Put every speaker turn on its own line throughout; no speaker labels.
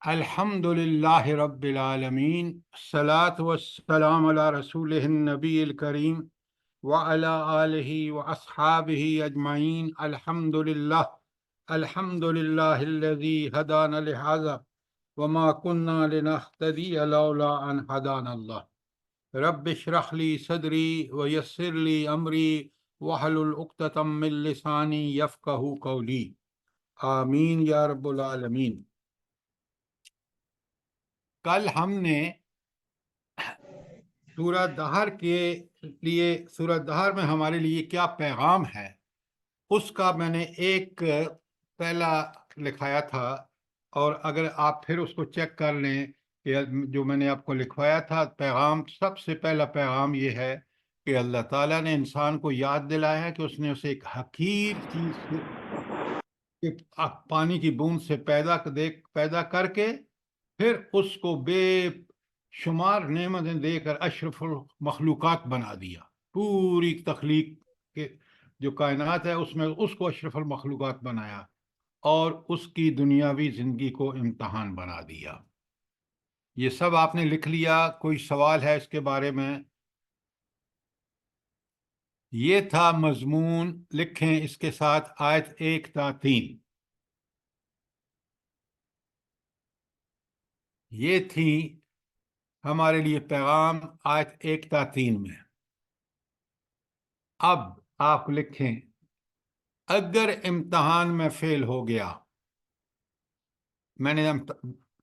الحمد للہ رب العالمین، الصلاۃ والسلام علی رسول النبی الکریم وعلی آلہ واصحابہ اجمعین۔ الحمد للہ الذی ہدانا لہذا وما كنا لنهتدی لولا ان ہدانا اللہ۔ رب اشرح لی صدری ویسر لی امری واحلل عقدۃ من لسانی یفقہوا قولی، آمین یا رب العالمین۔ کل ہم نے سورہ دہر کے لیے، سورہ دہر میں ہمارے لیے کیا پیغام ہے، اس کا میں نے ایک پہلا لکھایا تھا، اور اگر آپ پھر اس کو چیک کر لیں کہ جو میں نے آپ کو لکھوایا تھا پیغام، سب سے پہلا پیغام یہ ہے کہ اللہ تعالیٰ نے انسان کو یاد دلایا ہے کہ اس نے اسے ایک حقیر چیز سے، پانی کی بوند سے پیدا کر کے پھر اس کو بے شمار نعمتیں دے کر اشرف المخلوقات بنا دیا۔ پوری تخلیق کے جو کائنات ہے اس میں اس کو اشرف المخلوقات بنایا، اور اس کی دنیاوی زندگی کو امتحان بنا دیا۔ یہ سب آپ نے لکھ لیا؟ کوئی سوال ہے اس کے بارے میں؟ یہ تھا مضمون، لکھیں اس کے ساتھ آیت 1 تا 3۔ یہ تھی ہمارے لیے پیغام آیت 1 تا 3 میں۔ اب آپ لکھیں، اگر امتحان میں فیل ہو گیا، میں نے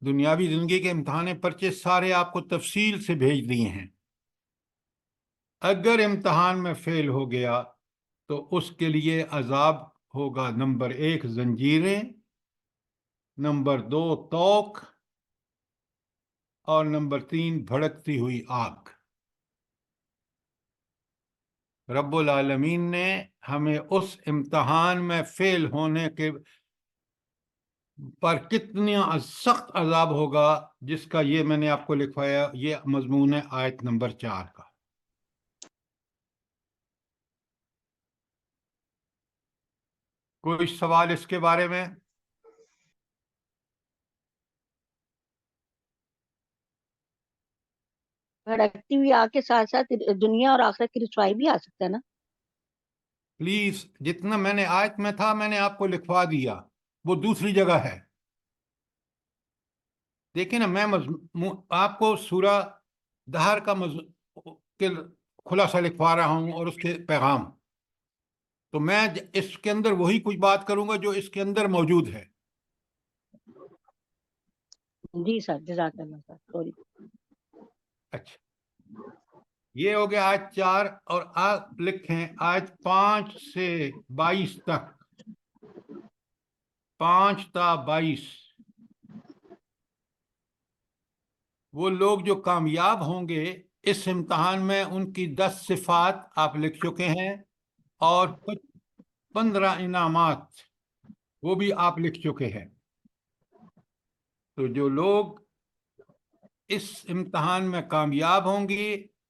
دنیاوی زندگی کے امتحان پرچے سارے آپ کو تفصیل سے بھیج دیے ہیں۔ اگر امتحان میں فیل ہو گیا تو اس کے لیے عذاب ہوگا، نمبر 1 زنجیریں، نمبر 2 توق، اور نمبر 3 بھڑکتی ہوئی آگ۔ رب العالمین نے ہمیں اس امتحان میں فیل ہونے کے پر کتنا سخت عذاب ہوگا، جس کا یہ میں نے آپ کو لکھوایا، یہ مضمون ہے آیت نمبر 4 کا۔ کوئی سوال اس کے بارے میں؟
بھڑکتی ہوئی آگ کے ساتھ ساتھ دنیا اور آخرت کی رسوائی بھی آ سکتا ہے نا؟
پلیز، جتنا میں نے آیت میں تھا میں نے آپ کو لکھوا دیا، وہ دوسری جگہ ہے۔ دیکھیں نا، میں آپ کو سورہ دہر کا خلاصہ لکھوا رہا ہوں اور اس کے پیغام، تو میں اس کے اندر وہی کچھ بات کروں گا جو اس کے اندر موجود ہے۔
جی سر، جزاک اللہ سر، سوری۔
اچھا، یہ ہو گیا آیت 4، اور آپ لکھیں آیت 5 سے 22 تک، 5 تا 22۔ وہ لوگ جو کامیاب ہوں گے اس امتحان میں، ان کی 10 صفات آپ لکھ چکے ہیں، اور کچھ 15 انعامات وہ بھی آپ لکھ چکے ہیں۔ تو جو لوگ اس امتحان میں کامیاب ہوں گی،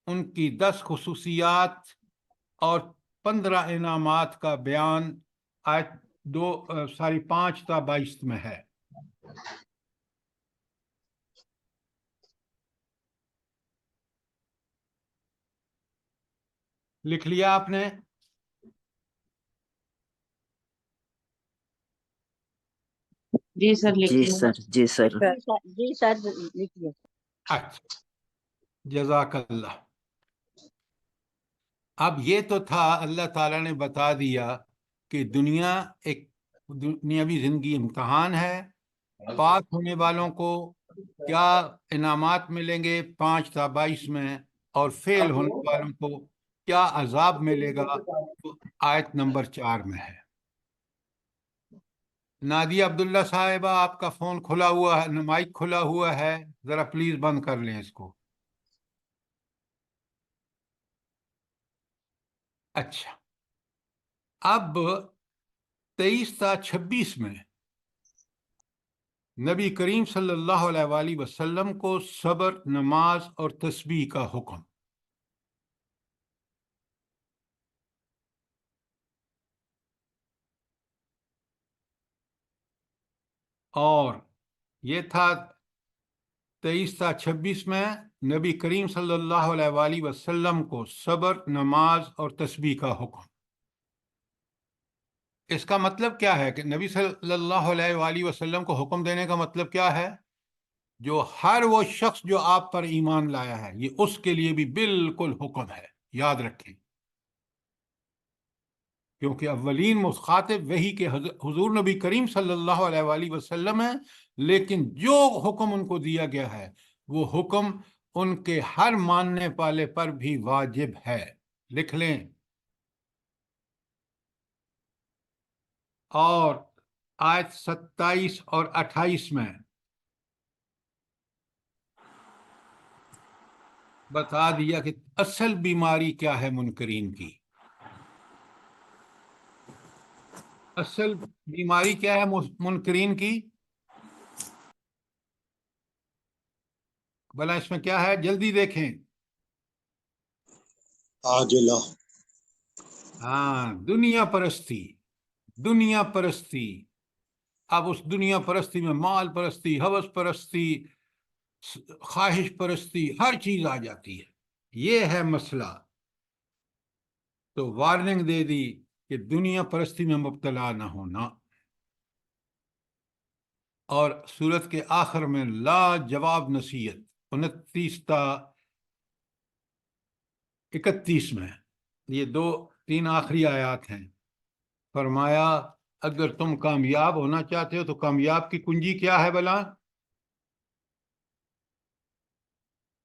ان کی 10 خصوصیات اور 15 انعامات کا بیان آیت 5 تا 22 میں ہے۔ لکھ لیا آپ نے؟
جی سر،
جی سر، جی سر۔
جی سر، لکھیے۔
اچھا، جزاک اللہ۔ اب یہ تو تھا، اللہ تعالیٰ نے بتا دیا کہ دنیا ایک دنیاوی زندگی امتحان ہے، پاک ہونے والوں کو کیا انعامات ملیں گے 5 تا 22 میں، اور فیل ہونے والوں کو کیا عذاب ملے گا، آیت نمبر 4 میں ہے۔ نادیہ عبداللہ صاحبہ، آپ کا فون کھلا ہوا ہے، مائک کھلا ہوا ہے، ذرا پلیز بند کر لیں اس کو۔ اچھا، اب 23 تا 26 میں نبی کریم صلی اللہ علیہ وآلہ وسلم کو صبر، نماز اور تسبیح کا حکم۔ اور یہ تھا 23 تا 26 میں نبی کریم صلی اللہ علیہ وآلہ وسلم کو صبر، نماز اور تسبیح کا حکم۔ اس کا مطلب کیا ہے کہ نبی صلی اللہ علیہ وآلہ وسلم کو حکم دینے کا مطلب کیا ہے؟ جو ہر وہ شخص جو آپ پر ایمان لایا ہے، یہ اس کے لیے بھی بالکل حکم ہے، یاد رکھیں، کیونکہ اولین مخاطب وہی کے حضور نبی کریم صلی اللہ علیہ وآلہ وسلم ہے، لیکن جو حکم ان کو دیا گیا ہے وہ حکم ان کے ہر ماننے والے پر بھی واجب ہے۔ لکھ لیں۔ اور آیت 27 اور 28 میں بتا دیا کہ اصل بیماری کیا ہے منکرین کی۔ اصل بیماری کیا ہے منکرین کی؟ بھلا اس میں کیا ہے؟ جلدی دیکھیں۔
عاجلہ،
ہاں، دنیا پرستی، دنیا پرستی۔ اب اس دنیا پرستی میں مال پرستی، ہوس پرستی، خواہش پرستی، ہر چیز آ جاتی ہے۔ یہ ہے مسئلہ۔ تو وارننگ دے دی کہ دنیا پرستی میں مبتلا نہ ہونا۔ اور سورت کے آخر میں لا جواب نصیحت 29 تا 31 میں، یہ 2-3 آخری آیات ہیں۔ فرمایا اگر تم کامیاب ہونا چاہتے ہو تو کامیاب کی کنجی کیا ہے بلا؟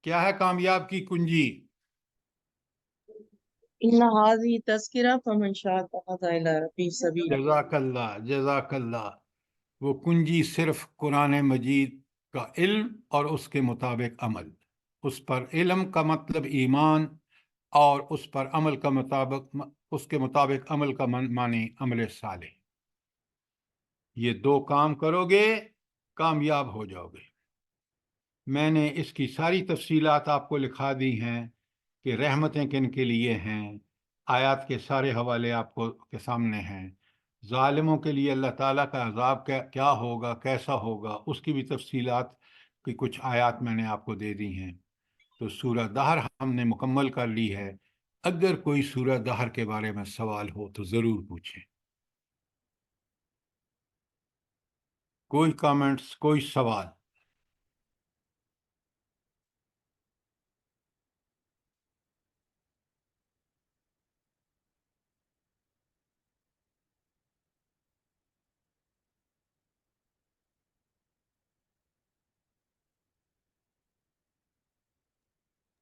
کیا ہے کامیاب کی کنجی؟
ان هذه تذکرہ فمن شاء اتخذ الى ربہ سبیلا۔
جزاک اللہ، جزاک اللہ۔ وہ کنجی صرف قرآن مجید کا علم اور اس کے مطابق عمل۔ اس پر علم کا مطلب ایمان، اور اس پر عمل کا مطابق، اس کے مطابق عمل کا معنی عمل صالح۔ یہ 2 کام کرو گے کامیاب ہو جاؤ گے۔ میں نے اس کی ساری تفصیلات آپ کو لکھا دی ہیں کہ رحمتیں کن کے لیے ہیں۔ آیات کے سارے حوالے آپ کو کے سامنے ہیں۔ ظالموں کے لیے اللہ تعالیٰ کا عذاب کیا ہوگا، کیسا ہوگا، اس کی بھی تفصیلات کی کچھ آیات میں نے آپ کو دے دی ہیں۔ تو سورہ دہر ہم نے مکمل کر لی ہے۔ اگر کوئی سورہ دہر کے بارے میں سوال ہو تو ضرور پوچھیں۔ کوئی کامنٹس، کوئی سوال؟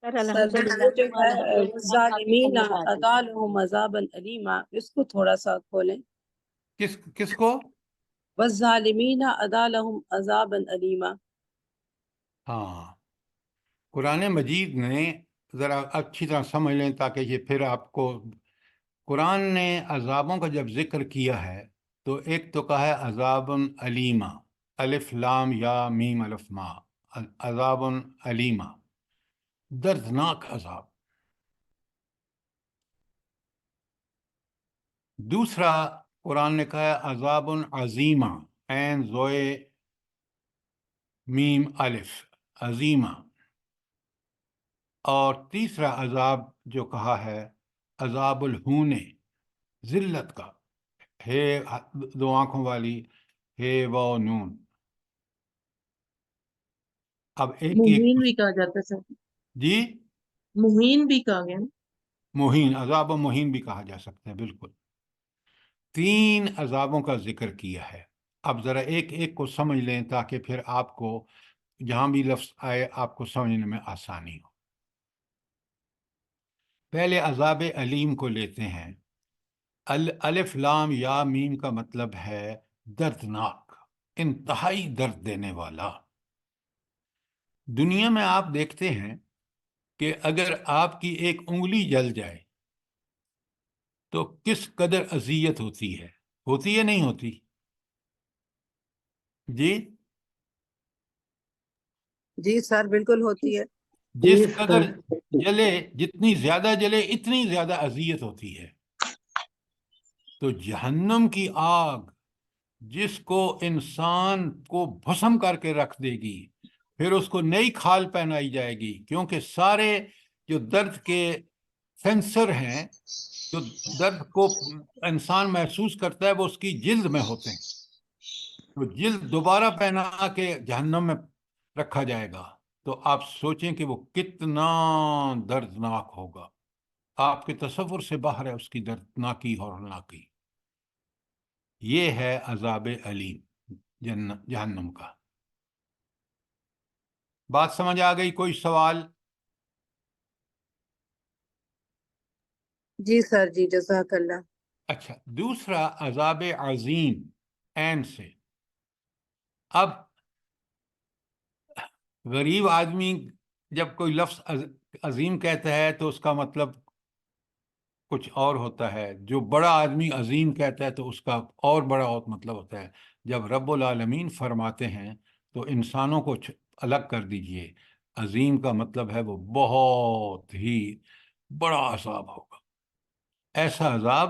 سر
سر
الحمدللہ
وہ جو ہے
سبحان
ظالمین
اللہ
اذالہم عذابا علیما، اس کو تھوڑا سا کھولیں۔
کس کو؟
والظالمین اذالہم عذابا علیما۔
ہاں، قرآن مجید نے ذرا اچھی طرح سمجھ لیں تاکہ یہ پھر آپ کو، قرآن نے عذابوں کا جب ذکر کیا ہے تو ایک تو کہا ہے عذاب علیما، الف لام یا میم الف ما، عذاب علیما، دردناک عذاب۔ دوسرا قرآن نے کہا ہے عذاب عظیمہ، عین زوئے میم الف، عظیمہ۔ اور تیسرا عذاب جو کہا ہے عذاب الہون، ذلت کا، ہے 2 آنکھوں والی، ہے و نون۔ اب ایک
مہین بھی کہا جاتا ہے سر،
جی،
مہین بھی کہا گیا۔
مہین، عذاب مہین بھی کہا جا سکتا ہے، بالکل۔ 3 عذابوں کا ذکر کیا ہے۔ اب ذرا ایک ایک کو سمجھ لیں تاکہ پھر آپ کو جہاں بھی لفظ آئے آپ کو سمجھنے میں آسانی ہو۔ پہلے عذاب علیم کو لیتے ہیں۔ الف لام یا میم کا مطلب ہے دردناک، انتہائی درد دینے والا۔ دنیا میں آپ دیکھتے ہیں کہ اگر آپ کی ایک انگلی جل جائے تو کس قدر اذیت ہوتی ہے نہیں ہوتی؟ جی،
جی سر بالکل ہوتی ہے۔
جس قدر جلے، جتنی زیادہ جلے اتنی زیادہ اذیت ہوتی ہے۔ تو جہنم کی آگ جس کو انسان کو بھسم کر کے رکھ دے گی، پھر اس کو نئی کھال پہنائی جائے گی، کیونکہ سارے جو درد کے سینسر ہیں، جو درد کو انسان محسوس کرتا ہے، وہ اس کی جلد میں ہوتے ہیں. تو جلد دوبارہ پہنا کے جہنم میں رکھا جائے گا. تو آپ سوچیں کہ وہ کتنا دردناک ہوگا. آپ کے تصور سے باہر ہے اس کی دردناکی اور ہولناکی. یہ ہے عذاب علیم جہنم کا. بات سمجھ آ گئی؟ کوئی سوال؟
جی سر جی، جزاک اللہ.
اچھا، دوسرا عذاب عظیم عین سے. اب غریب آدمی جب کوئی لفظ عظیم کہتا ہے تو اس کا مطلب کچھ اور ہوتا ہے. جو بڑا آدمی عظیم کہتا ہے تو اس کا اور بڑا مطلب ہوتا ہے. جب رب العالمین فرماتے ہیں تو انسانوں کو الگ کر دیجئے. عظیم کا مطلب ہے وہ بہت ہی بڑا عذاب ہوگا. ایسا عذاب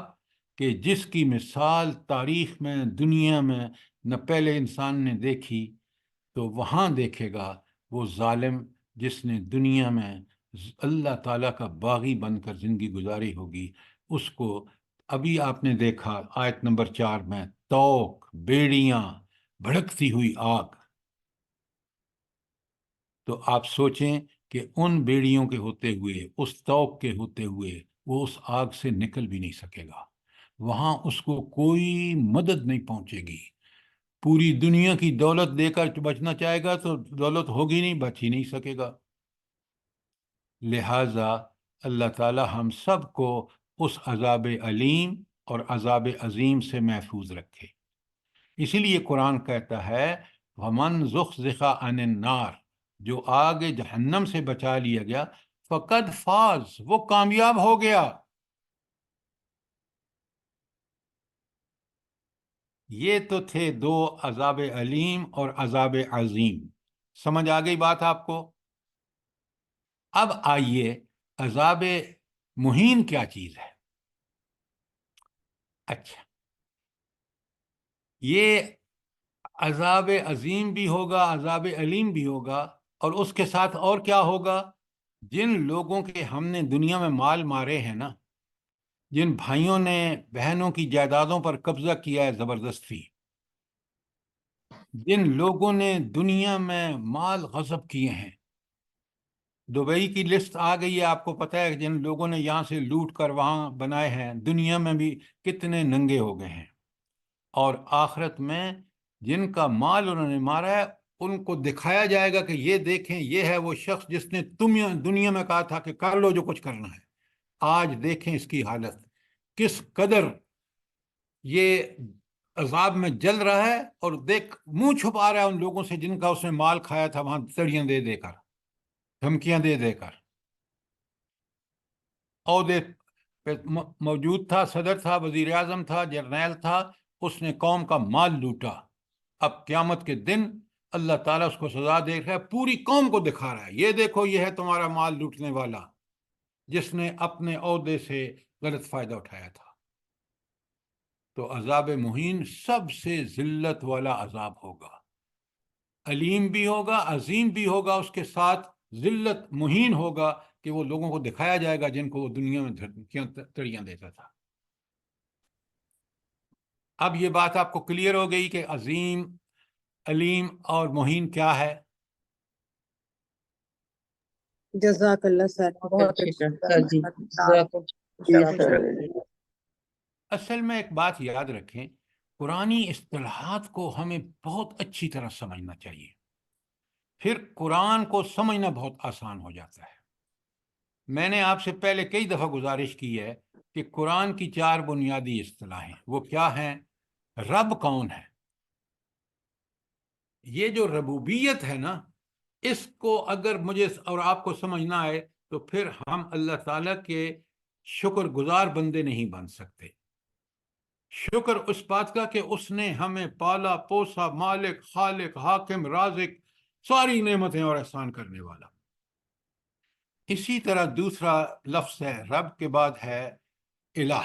کہ جس کی مثال تاریخ میں، دنیا میں نہ پہلے انسان نے دیکھی. تو وہاں دیکھے گا وہ ظالم جس نے دنیا میں اللہ تعالیٰ کا باغی بن کر زندگی گزاری ہوگی. اس کو ابھی آپ نے دیکھا آیت نمبر 4 میں، توق، بیڑیاں، بھڑکتی ہوئی آگ. تو آپ سوچیں کہ ان بیڑیوں کے ہوتے ہوئے، اس توق کے ہوتے ہوئے وہ اس آگ سے نکل بھی نہیں سکے گا. وہاں اس کو کوئی مدد نہیں پہنچے گی. پوری دنیا کی دولت دے کر بچنا چاہے گا تو دولت ہوگی نہیں، بچ ہی نہیں سکے گا. لہٰذا اللہ تعالی ہم سب کو اس عذاب علیم اور عذاب عظیم سے محفوظ رکھے. اسی لیے قرآن کہتا ہے وَمَنْ زُحْزِحَ عَنِ النَّارِ، جو آگ جہنم سے بچا لیا گیا، فقد فاز، وہ کامیاب ہو گیا. یہ تو تھے دو، عذاب علیم اور عذاب عظیم. سمجھ آ گئی بات آپ کو؟ اب آئیے عذاب مہین کیا چیز ہے. اچھا، یہ عذاب عظیم بھی ہوگا، عذاب علیم بھی ہوگا، اور اس کے ساتھ اور کیا ہوگا؟ جن لوگوں کے ہم نے دنیا میں مال مارے ہیں نا، جن بھائیوں نے بہنوں کی جائیدادوں پر قبضہ کیا ہے زبردستی، جن لوگوں نے دنیا میں مال غصب کیے ہیں. دبئی کی لسٹ آ گئی ہے، آپ کو پتہ ہے جن لوگوں نے یہاں سے لوٹ کر وہاں بنائے ہیں، دنیا میں بھی کتنے ننگے ہو گئے ہیں. اور آخرت میں جن کا مال انہوں نے مارا ہے ان کو دکھایا جائے گا کہ یہ دیکھیں، یہ ہے وہ شخص جس نے تم دنیا میں کہا تھا کہ کر لو جو کچھ کرنا ہے. آج دیکھیں اس کی حالت کس قدر یہ عذاب میں جل رہا ہے، اور دیکھ منہ چھپا رہا ہے ان لوگوں سے جن کا اس نے مال کھایا تھا وہاں تڑیاں دے دے کر، دھمکیاں دے دے کر. عہدے پہ موجود تھا، صدر تھا، وزیر اعظم تھا، جرنیل تھا، اس نے قوم کا مال لوٹا. اب قیامت کے دن اللہ تعالیٰ اس کو سزا دے رہا ہے، پوری قوم کو دکھا رہا ہے یہ دیکھو یہ ہے تمہارا مال لوٹنے والا جس نے اپنے عہدے سے غلط فائدہ اٹھایا تھا. تو عذاب مہین سب سے ذلت والا عذاب ہوگا. علیم بھی ہوگا، عظیم بھی ہوگا، اس کے ساتھ ذلت مہین ہوگا کہ وہ لوگوں کو دکھایا جائے گا جن کو وہ دنیا میں دھمکیاں تڑیاں دیتا تھا. اب یہ بات آپ کو کلیئر ہو گئی کہ عظیم، علیم اور مہین کیا ہے؟
جزاک اللہ سر، بہت
اچھی
اچھی
سر جی، جزاک
جی
اللہ
سر.
اصل میں ایک بات یاد رکھیں، قرآنی اصطلاحات کو ہمیں بہت اچھی طرح سمجھنا چاہیے، پھر قرآن کو سمجھنا بہت آسان ہو جاتا ہے. میں نے آپ سے پہلے کئی دفعہ گزارش کی ہے کہ قرآن کی 4 بنیادی اصطلاحیں وہ کیا ہیں؟ رب کون ہے؟ یہ جو ربوبیت ہے نا، اس کو اگر مجھے اور آپ کو سمجھنا ہے تو پھر ہم اللہ تعالیٰ کے شکر گزار بندے نہیں بن سکتے. شکر اس بات کا کہ اس نے ہمیں پالا پوسا، مالک، خالق، حاکم، رازق، ساری نعمتیں اور احسان کرنے والا. اسی طرح دوسرا لفظ ہے رب کے بعد ہے الہ.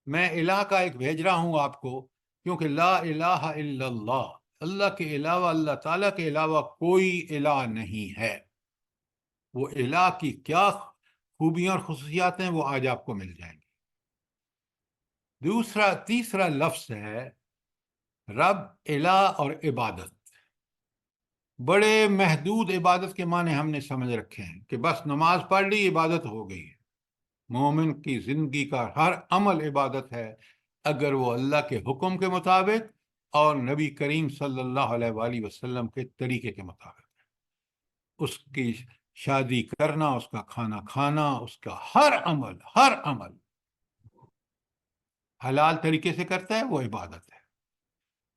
میں الہ کا ایک بھیج رہا ہوں آپ کو، کیونکہ لا الہ الا اللہ، اللہ کے علاوہ، اللہ تعالیٰ کے علاوہ کوئی الہ نہیں ہے۔ وہ الہ کی کیا خوبیاں اور خصوصیات ہیں وہ آج آپ کو مل جائیں گی۔ تیسرا لفظ ہے رب، الہ اور عبادت۔ بڑے محدود عبادت کے معنی ہم نے سمجھ رکھے ہیں کہ بس نماز پڑھ لی عبادت ہو گئی ہے۔ مومن کی زندگی کا ہر عمل عبادت ہے اگر وہ اللہ کے حکم کے مطابق اور نبی کریم صلی اللہ علیہ وآلہ وسلم کے طریقے کے مطابق ہے۔ اس کی شادی کرنا، اس کا کھانا کھانا، اس کا ہر عمل حلال طریقے سے کرتا ہے وہ عبادت ہے۔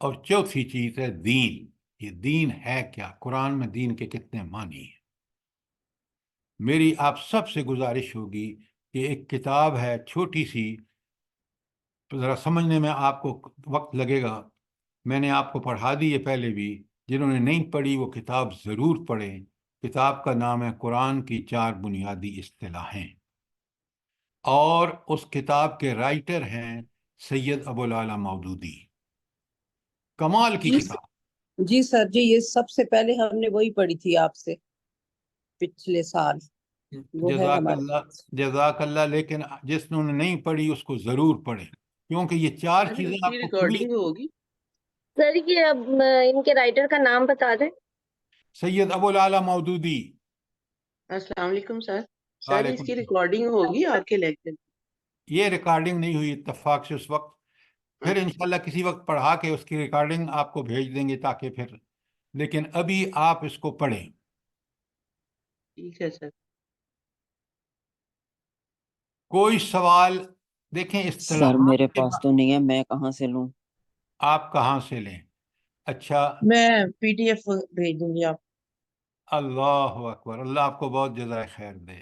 اور چوتھی چیز ہے دین۔ یہ دین ہے کیا؟ قرآن میں دین کے کتنے معنی ہیں؟ میری آپ سب سے گزارش ہوگی کہ ایک کتاب ہے چھوٹی سی، ذرا سمجھنے میں آپ کو وقت لگے گا، میں نے آپ کو پڑھا دی ہے پہلے بھی، جنہوں نے نہیں پڑھی وہ کتاب ضرور پڑھیں۔ کتاب کا نام ہے قرآن کی 4 بنیادی اصطلاحیں، اور اس کتاب کے رائٹر ہیں سید ابو العلا مودودی۔ کمال کی کتاب۔
جی سر جی، یہ سب سے پہلے ہم نے وہی پڑھی تھی آپ سے پچھلے سال، وہ ہے
جزاک
ہمارے
اللہ،
پاس۔
جزاک اللہ، لیکن جس نے نہیں پڑھی اس کو ضرور پڑھیں، کیونکہ یہ 4
اچھا،
چیزیں
اس
آپ
کی
کو کھلی۔
ریکارڈنگ ہوگی؟
سر یہ اب ان کے رائٹر کا نام بتا دیں۔
سید ابو العلا مودودی۔
السلام علیکم سر۔ سر اس
وعلیکم
کی
السلام۔
ریکارڈنگ ہوگی آپ کے لیکچر؟
یہ ریکارڈنگ نہیں ہوئی اتفاق سے اس وقت، پھر انشاءاللہ کسی وقت پڑھا کے اس کی ریکارڈنگ آپ کو بھیج دیں گے تاکہ پھر، لیکن ابھی آپ اس کو پڑھیں۔
ٹھیک ہے سر۔
کوئی سوال؟ دیکھیں
سر
اصطلاحات
میرے
کے
پاس تو نہیں ہے، میں کہاں سے لوں؟
آپ کہاں سے لیں؟ اچھا،
میں پی ڈی ایف بھیج دوں گی آپ۔
اللہ اکبر، اللہ آپ کو بہت جزائے خیر دے۔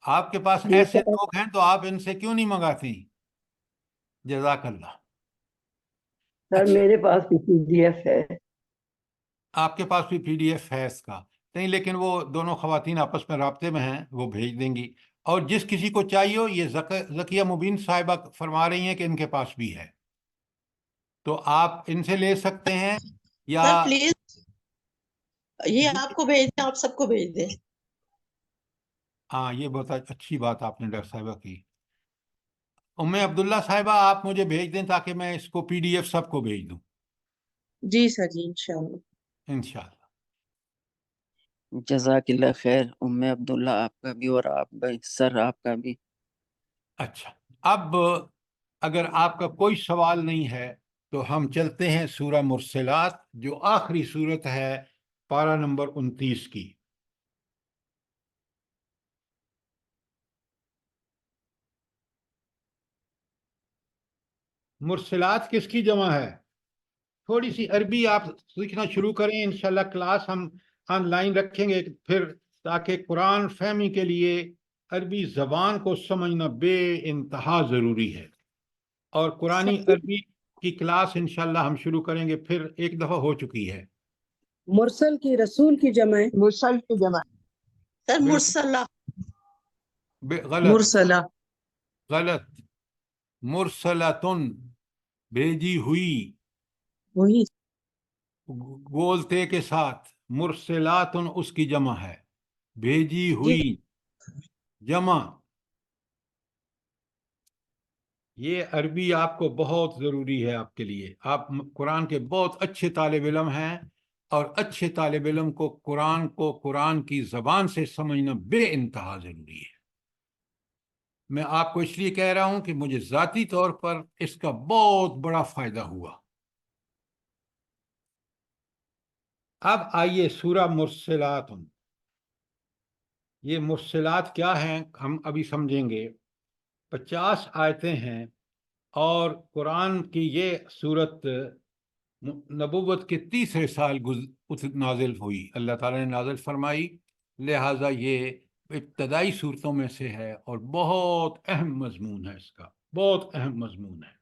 آپ کے پاس
جی
ایسے
سر،
لوگ ہیں تو آپ ان سے کیوں نہیں منگاتی؟ جزاک اللہ۔
سر
اچھا،
میرے پاس بھی PDF ہے۔
آپ کے پاس بھی PDF ہے اس کا؟ نہیں، لیکن وہ دونوں خواتین آپس میں رابطے میں ہیں، وہ بھیج دیں گی۔ اور جس کسی کو چاہیے ہو، یہ ذکیہ مبین صاحبہ فرما رہی ہیں کہ ان کے پاس بھی ہے، تو آپ ان سے لے سکتے ہیں یا
سر پلیز یہ آپ کو بھیج دیں، آپ سب کو بھیج دیں۔
ہاں، یہ بہت اچھی بات آپ نے ڈاکٹر صاحبہ کی۔ عبداللہ صاحبہ آپ مجھے بھیج دیں تاکہ میں اس کو PDF سب کو بھیج دوں
جی سر جی، انشاءاللہ۔
انشاءاللہ۔
جزاک اللہ خیر عبداللہ، آپ کا بھی اور آپ کا سر آپ کا بھی۔
اچھا، اب اگر آپ کا کوئی سوال نہیں ہے تو ہم چلتے ہیں سورہ مرسلات، جو آخری سورت ہے پارہ نمبر 29 کی۔ مرسلات کس کی جمع ہے؟ تھوڑی سی عربی آپ سیکھنا شروع کریں، انشاءاللہ کلاس ہم آن لائن رکھیں گے پھر، تاکہ قرآن فہمی کے لیے عربی زبان کو سمجھنا بے انتہا ضروری ہے۔ اور قرآنی عربی کی کلاس انشاءاللہ ہم شروع کریں گے، پھر ایک دفعہ ہو چکی ہے۔
مرسل کی رسول کی جمع ہے۔
مرسل کی جمع سر،
بالکل
مرسلہ۔
غلط،
مرسلہ۔
غلط، مرسلتن، بھیجی ہوئی،
وہی
گولتے کے ساتھ۔ مرسلاتن اس کی جمع ہے، بھیجی
جی۔
ہوئی جمع۔ یہ عربی آپ کو بہت ضروری ہے آپ کے لیے، آپ قرآن کے بہت اچھے طالب علم ہیں، اور اچھے طالب علم کو قرآن کی زبان سے سمجھنا بے انتہا ضروری ہے۔ میں آپ کو اس لیے کہہ رہا ہوں کہ مجھے ذاتی طور پر اس کا بہت بڑا فائدہ ہوا۔ اب آئیے سورہ مرسلات۔ یہ مرسلات کیا ہیں ہم ابھی سمجھیں گے۔ 50 آیتیں ہیں، اور قرآن کی یہ سورت نبوت کے تیسرے سال نازل ہوئی، اللہ تعالیٰ نے نازل فرمائی، لہٰذا یہ ابتدائی صورتوں میں سے ہے، اور بہت اہم مضمون ہے، اس کا بہت اہم مضمون ہے۔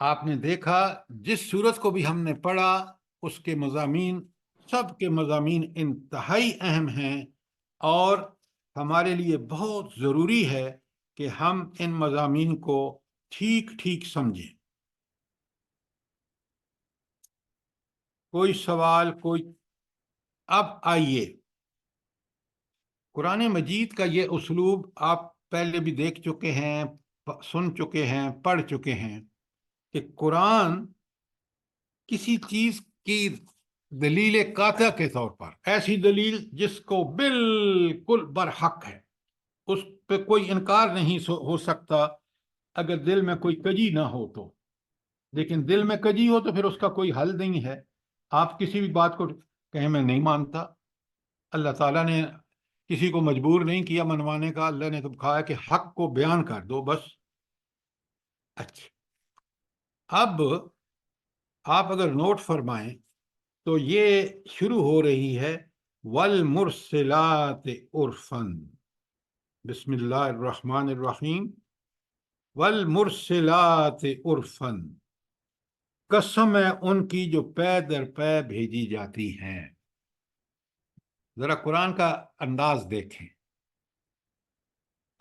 آپ نے دیکھا جس صورت کو بھی ہم نے پڑھا، اس کے مضامین، سب کے مضامین انتہائی اہم ہیں، اور ہمارے لیے بہت ضروری ہے کہ ہم ان مضامین کو ٹھیک ٹھیک سمجھیں۔ کوئی سوال کوئی؟ اب آئیے، قرآن مجید کا یہ اسلوب آپ پہلے بھی دیکھ چکے ہیں، سن چکے ہیں، پڑھ چکے ہیں کہ قرآن کسی چیز کی دلیل قاطع کے طور پر، ایسی دلیل جس کو بالکل برحق ہے، اس پہ کوئی انکار نہیں ہو سکتا اگر دل میں کوئی کجی نہ ہو تو، لیکن دل میں کجی ہو تو پھر اس کا کوئی حل نہیں ہے۔ آپ کسی بھی بات کو کہیں میں نہیں مانتا، اللہ تعالیٰ نے کسی کو مجبور نہیں کیا منوانے کا، اللہ نے تو کہا کہ حق کو بیان کر دو بس۔ اچھا، اب آپ اگر نوٹ فرمائیں تو یہ شروع ہو رہی ہے والمرسلات عرفا، بسم اللہ الرحمن الرحیم، والمرسلات عرفا، قسم ہے ان کی جو پے در پے بھیجی جاتی ہیں۔ ذرا قرآن کا انداز دیکھیں،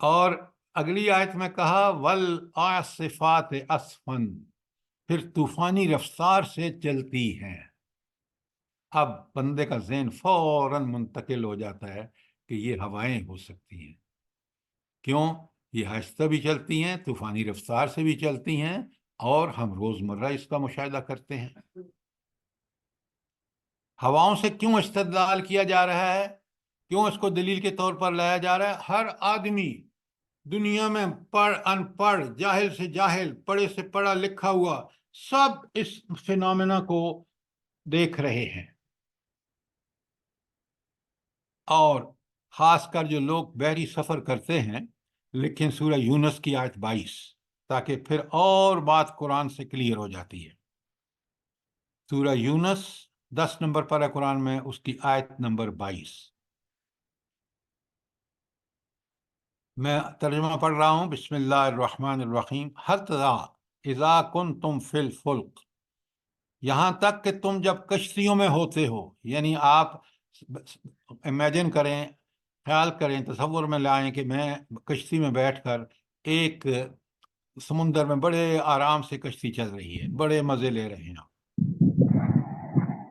اور اگلی آیت میں کہا والعاصفات عصفا، پھر طوفانی رفتار سے چلتی ہیں۔ اب بندے کا ذہن فوراً منتقل ہو جاتا ہے کہ یہ ہوائیں ہو سکتی ہیں، کیوں؟ یہ آہستہ بھی چلتی ہیں، طوفانی رفتار سے بھی چلتی ہیں، اور ہم روزمرہ اس کا مشاہدہ کرتے ہیں۔ ہواؤں سے کیوں استدلال کیا جا رہا ہے، کیوں اس کو دلیل کے طور پر لایا جا رہا ہے؟ ہر آدمی دنیا میں پڑھ ان پڑھ، جاہل سے جاہل، پڑھے سے پڑھا لکھا ہوا، سب اس فینومینا کو دیکھ رہے ہیں، اور خاص کر جو لوگ بحری سفر کرتے ہیں لکھیں سورہ یونس کی آیت 22، تاکہ پھر اور بات قرآن سے کلیئر ہو جاتی ہے۔ سورہ یونس 10 نمبر پر ہے قرآن میں، اس کی آیت نمبر 22، میں ترجمہ پڑھ رہا ہوں، بسم اللہ الرحمن الرحیم۔ حتی اذا کنتم فی الفلک، یہاں تک کہ تم جب کشتیوں میں ہوتے ہو، یعنی آپ امیجن کریں، خیال کریں، تصور میں لائیں کہ میں کشتی میں بیٹھ کر ایک سمندر میں بڑے آرام سے کشتی چل رہی ہے، بڑے مزے لے رہے ہیں۔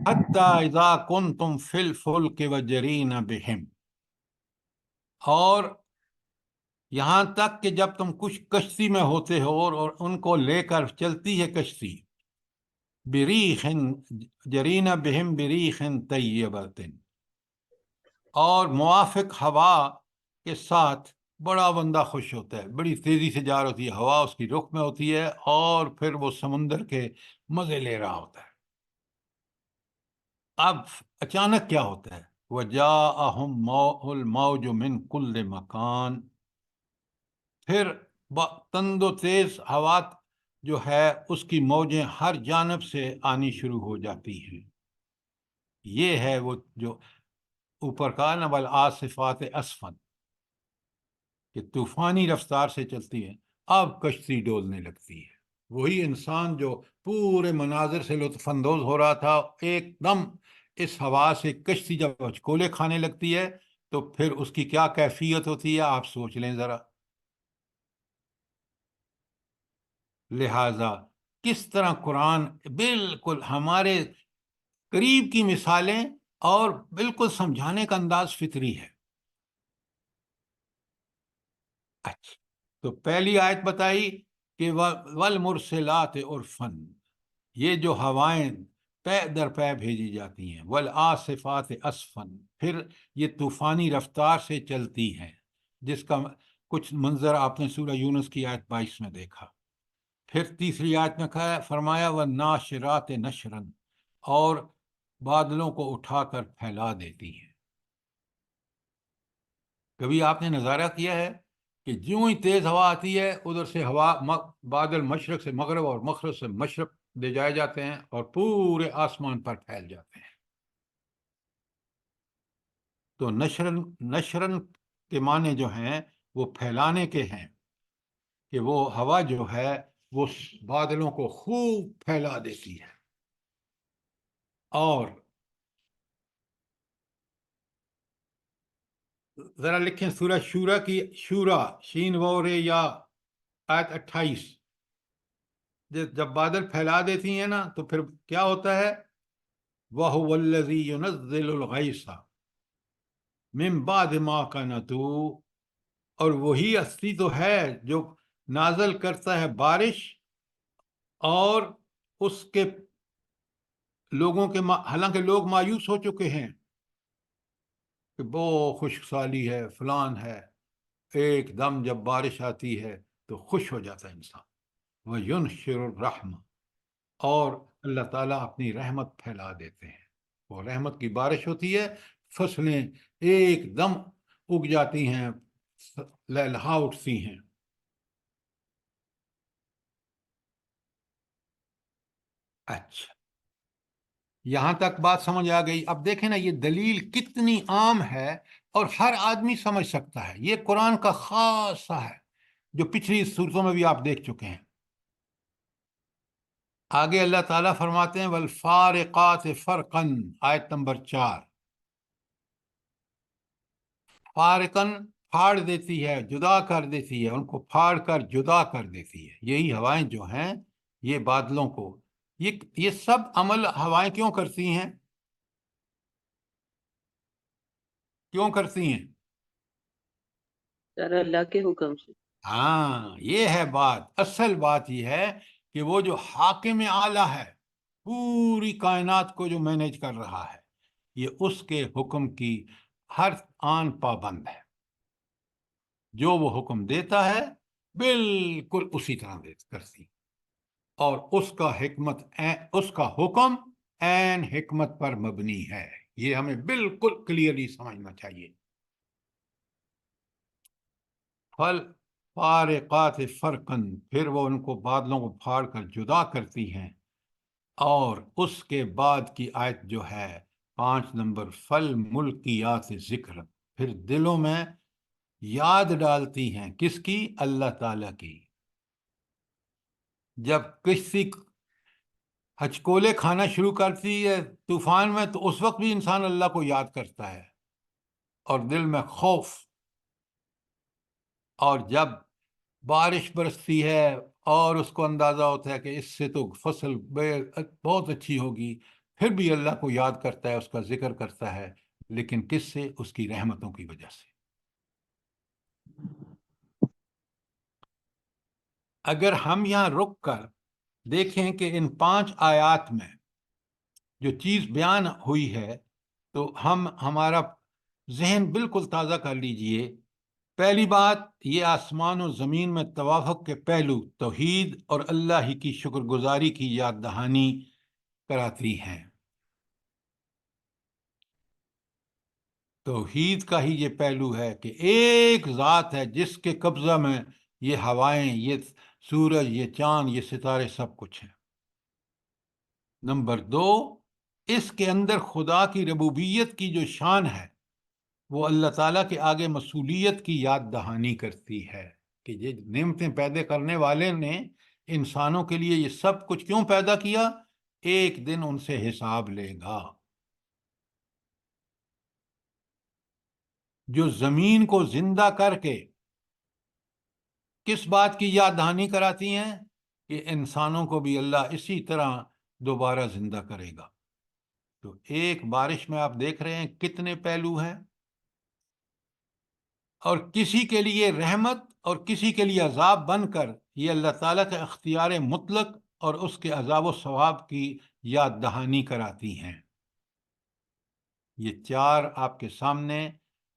حتی اذا کنتم فی الفلک وجرین بہم، اور یہاں تک کہ جب تم کچھ کشتی میں ہوتے ہو اور ان کو لے کر چلتی ہے کشتی، بریخ جرین بہم بریخ طیبۃ، اور موافق ہوا کے ساتھ بڑا بندہ خوش ہوتا ہے، بڑی تیزی سے جا رہی ہوتی ہے ہوا، اس کی رخ میں ہوتی ہے، اور پھر وہ سمندر کے مزے لے رہا ہوتا ہے۔ اب اچانک کیا ہوتا ہے؟ وَجَاءَهُمْ الْمَوْجُ مِنْ كُلِّ مَكَانٍ، پھر تند و تیز ہوا جو ہے اس کی موجیں ہر جانب سے آنی شروع ہو جاتی ہیں۔ یہ ہے وہ جو اوپر کا نا والعاصفات عصفا، کہ طوفانی رفتار سے چلتی ہیں، اب کشتی ڈولنے لگتی ہے۔ وہی انسان جو پورے مناظر سے لطف اندوز ہو رہا تھا، ایک دم اس ہوا سے کشتی جب ہچکولے کھانے لگتی ہے تو پھر اس کی کیا کیفیت ہوتی ہے، آپ سوچ لیں ذرا۔ لہذا کس طرح قرآن بالکل ہمارے قریب کی مثالیں اور بالکل سمجھانے کا انداز فطری ہے۔ اچھا، تو پہلی آیت بتائی کہ والمرسلات عرفا، یہ جو ہوائیں پے در پے بھیجی جاتی ہیں، والعاصفات عصفا، پھر یہ طوفانی رفتار سے چلتی ہیں، جس کا کچھ منظر آپ نے سورہ یونس کی آیت 22 میں دیکھا۔ پھر تیسری آیت میں فرمایا والناشرات نشرا، اور بادلوں کو اٹھا کر پھیلا دیتی ہیں۔ کبھی آپ نے نظارہ کیا ہے کہ جوں ہی تیز ہوا آتی ہے ادھر سے بادل مشرق سے مغرب اور مغرب سے مشرق لے جائے جاتے ہیں اور پورے آسمان پر پھیل جاتے ہیں۔ تو نشرن کے معنی جو ہیں وہ پھیلانے کے ہیں، کہ وہ ہوا جو ہے وہ بادلوں کو خوب پھیلا دیتی ہے۔ اور ذرا لکھیں سورہ شورا کی، شورا شین وورے یا آیت 28، جب بادل پھیلا دیتی ہیں نا تو پھر کیا ہوتا ہے؟ وَهُوَ الَّذِي يُنَزِّلُ الْغَيْثَ مِن بَعْدِ مَا قَنَطُوا، اور وہی ہستی تو ہے جو نازل کرتا ہے بارش اور اس کے لوگوں کے حالانکہ لوگ مایوس ہو چکے ہیں کہ بہت خشک سالی ہے فلان ہے، ایک دم جب بارش آتی ہے تو خوش ہو جاتا ہے انسان. وَيُنشِرُ الرَّحْمَةَ، اور اللہ تعالیٰ اپنی رحمت پھیلا دیتے ہیں. وہ رحمت کی بارش ہوتی ہے، فصلیں ایک دم اگ جاتی ہیں، لہلہا اٹھتی ہیں. اچھا، یہاں تک بات سمجھ آ گئی. اب دیکھیں نا یہ دلیل کتنی عام ہے اور ہر آدمی سمجھ سکتا ہے. یہ قرآن کا خاصہ ہے جو پچھلی صورتوں میں بھی آپ دیکھ چکے ہیں. آگے اللہ تعالیٰ فرماتے ہیں والفارقات فرقن، آیت نمبر 4. فارقن پھاڑ دیتی ہے، جدا کر دیتی ہے، ان کو پھاڑ کر جدا کر دیتی ہے. یہی ہوائیں جو ہیں یہ بادلوں کو، یہ سب عمل ہوائیں کیوں کرتی ہیں؟ کیوں کرتی ہیں؟
سر اللہ کے حکم سے.
ہاں، یہ ہے بات. اصل بات یہ ہے کہ وہ جو حاکم اعلیٰ ہے پوری کائنات کو جو مینیج کر رہا ہے، یہ اس کے حکم کی ہر آن پابند ہے. جو وہ حکم دیتا ہے بالکل اسی طرح کرتی، اور اس کا حکم عین حکمت پر مبنی ہے. یہ ہمیں بالکل کلیئرلی سمجھنا چاہیے. فارقات فرقن، پھر وہ ان کو بادلوں کو پھاڑ کر جدا کرتی ہیں. اور اس کے بعد کی آیت جو ہے 5 نمبر، فالملکیات ذکر، پھر دلوں میں یاد ڈالتی ہیں. کس کی؟ اللہ تعالیٰ کی. جب کسی ہچکولے کھانا شروع کرتی ہے طوفان میں تو اس وقت بھی انسان اللہ کو یاد کرتا ہے اور دل میں خوف. اور جب بارش برستی ہے اور اس کو اندازہ ہوتا ہے کہ اس سے تو فصل بہت اچھی ہوگی، پھر بھی اللہ کو یاد کرتا ہے، اس کا ذکر کرتا ہے. لیکن کس سے؟ اس کی رحمتوں کی وجہ سے. اگر ہم یہاں رک کر دیکھیں کہ ان 5 آیات میں جو چیز بیان ہوئی ہے تو ہمارا ذہن بالکل تازہ کر لیجئے. پہلی بات، یہ آسمان و زمین میں توافق کے پہلو توحید اور اللہ ہی کی شکر گزاری کی یاد دہانی کراتی ہیں. توحید کا ہی یہ پہلو ہے کہ ایک ذات ہے جس کے قبضہ میں یہ ہوائیں، یہ سورج، یہ چاند، یہ ستارے سب کچھ ہیں. نمبر 2، اس کے اندر خدا کی ربوبیت کی جو شان ہے وہ اللہ تعالیٰ کے آگے مسئولیت کی یاد دہانی کرتی ہے کہ یہ نعمتیں پیدا کرنے والے نے انسانوں کے لیے یہ سب کچھ کیوں پیدا کیا؟ ایک دن ان سے حساب لے گا. جو زمین کو زندہ کر کے کس بات کی یاد دہانی کراتی ہیں؟ کہ انسانوں کو بھی اللہ اسی طرح دوبارہ زندہ کرے گا. تو ایک بارش میں آپ دیکھ رہے ہیں کتنے پہلو ہیں، اور کسی کے لیے رحمت اور کسی کے لیے عذاب بن کر یہ اللہ تعالیٰ کا اختیار مطلق اور اس کے عذاب و ثواب کی یاد دہانی کراتی ہیں. یہ 4 آپ کے سامنے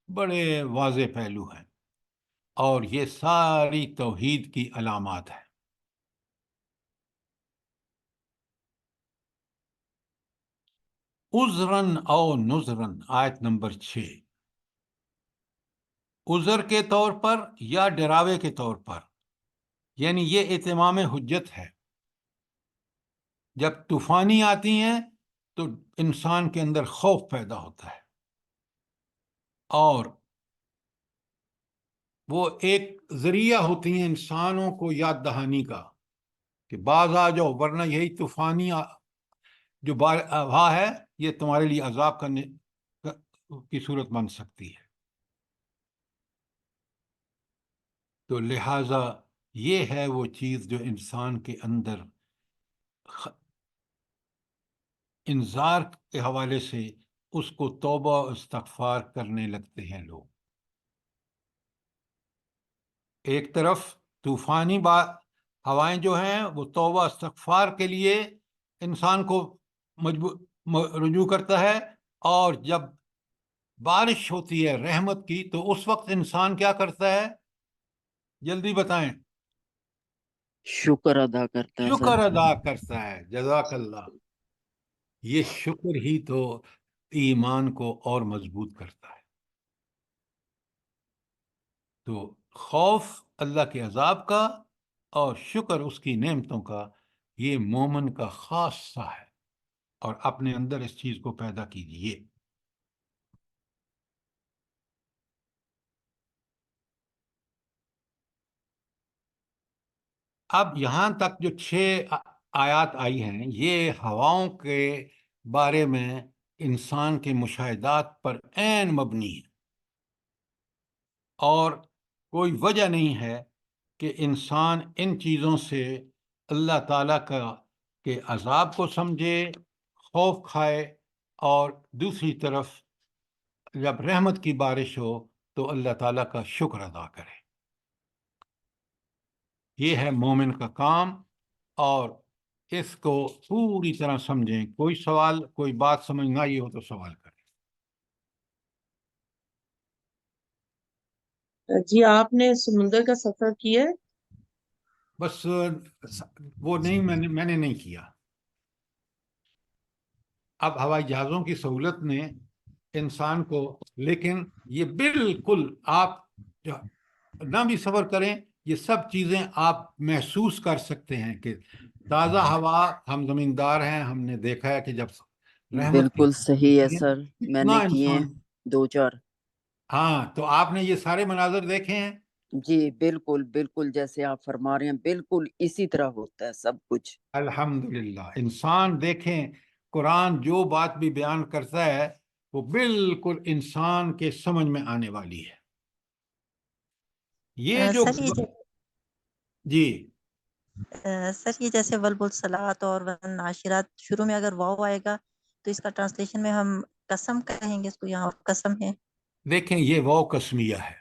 بڑے واضح پہلو ہیں اور یہ ساری توحید کی علامات ہیں. عذراً او نذراً، آیت نمبر 6. عذر کے طور پر یا ڈراوے کے طور پر، یعنی یہ اتمام حجت ہے. جب طوفانی آتی ہیں تو انسان کے اندر خوف پیدا ہوتا ہے اور وہ ایک ذریعہ ہوتی ہیں انسانوں کو یاد دہانی کا کہ باز آ جاؤ، ورنہ یہی طوفانی جو ہوا ہے یہ تمہارے لیے عذاب کرنے کی صورت بن سکتی ہے. تو لہٰذا یہ ہے وہ چیز جو انسان کے اندر انذار کے حوالے سے اس کو توبہ و استغفار کرنے لگتے ہیں لوگ۔ ایک طرف طوفانی ہوائیں جو ہیں وہ توبہ استغفار کے لیے انسان کو رجوع کرتا ہے، اور جب بارش ہوتی ہے رحمت کی تو اس وقت انسان کیا کرتا ہے؟ جلدی بتائیں۔
شکر ادا کرتا ہے
شکر
سر۔
ادا کرتا ہے۔ جزاک اللہ۔ یہ شکر ہی تو ایمان کو اور مضبوط کرتا ہے۔ تو خوف اللہ کے عذاب کا اور شکر اس کی نعمتوں کا، یہ مومن کا خاصہ ہے، اور اپنے اندر اس چیز کو پیدا کیجیے۔ اب یہاں تک جو 6 آیات آئی ہیں، یہ ہواؤں کے بارے میں انسان کے مشاہدات پر عین مبنی ہے، اور کوئی وجہ نہیں ہے کہ انسان ان چیزوں سے اللہ تعالیٰ کے عذاب کو سمجھے، خوف کھائے، اور دوسری طرف جب رحمت کی بارش ہو تو اللہ تعالیٰ کا شکر ادا کرے۔ یہ ہے مومن کا کام، اور اس کو پوری طرح سمجھیں۔ کوئی سوال، کوئی بات سمجھ نہ آئی ہو تو سوال کریں۔
جی آپ نے سمندر کا سفر کیا ہے؟
بس وہ نہیں، میں نے نہیں کیا۔ اب ہوائی جہازوں کی سہولت نے انسان کو، لیکن یہ بالکل آپ نہ بھی سفر کریں، یہ سب چیزیں آپ محسوس کر سکتے ہیں کہ تازہ ہوا، ہم زمیندار ہیں، ہم نے دیکھا ہے کہ جب رحمت کی
بالکل صحیح ہے سر، میں
کتنا
نے کیے ہیں
انسان،
2-4۔
ہاں، تو آپ نے یہ سارے مناظر دیکھے ہیں۔
جی بالکل بالکل، جیسے آپ فرما رہے ہیں بالکل اسی طرح ہوتا ہے سب کچھ۔
الحمدللہ۔ انسان دیکھیں، قرآن جو بات بھی بیان کرتا ہے وہ بالکل انسان کے سمجھ میں آنے والی ہے۔ یہ جو
سر
جی
یہ جیسے والمرسلات اور والناشرات، شروع میں اگر واو آئے گا تو اس کا ٹرانسلیشن میں ہم قسم کہیں گے اس کو، یہاں قسم ہے۔
دیکھیں، یہ واو قسمیہ ہے۔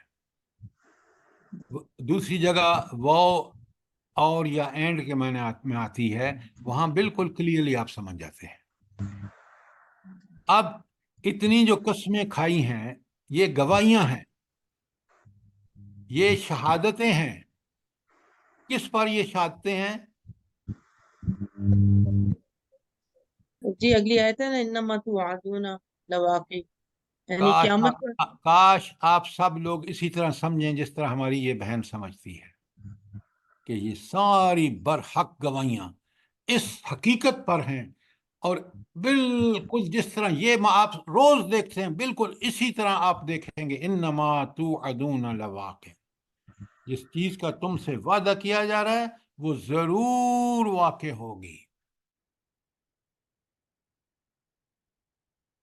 دوسری جگہ واو اور یا اینڈ کے معنی میں آتی ہے، وہاں بالکل کلیئرلی آپ سمجھ جاتے ہیں۔ اب اتنی جو قسمیں کھائی ہیں، یہ گواہیاں ہیں، یہ شہادتیں ہیں۔ کس پر یہ شہادتیں ہیں؟
جی اگلی آیت ہے نا، انما توعدون لواقع، یعنی قیامت پر۔
کاش آپ سب لوگ اسی طرح سمجھیں جس طرح ہماری یہ بہن سمجھتی ہے، کہ یہ ساری برحق گواہیاں اس حقیقت پر ہیں، اور بالکل جس طرح یہ آپ روز دیکھتے ہیں، بالکل اسی طرح آپ دیکھیں گے۔ انما توعدون لواقع، جس چیز کا تم سے وعدہ کیا جا رہا ہے وہ ضرور واقع ہوگی۔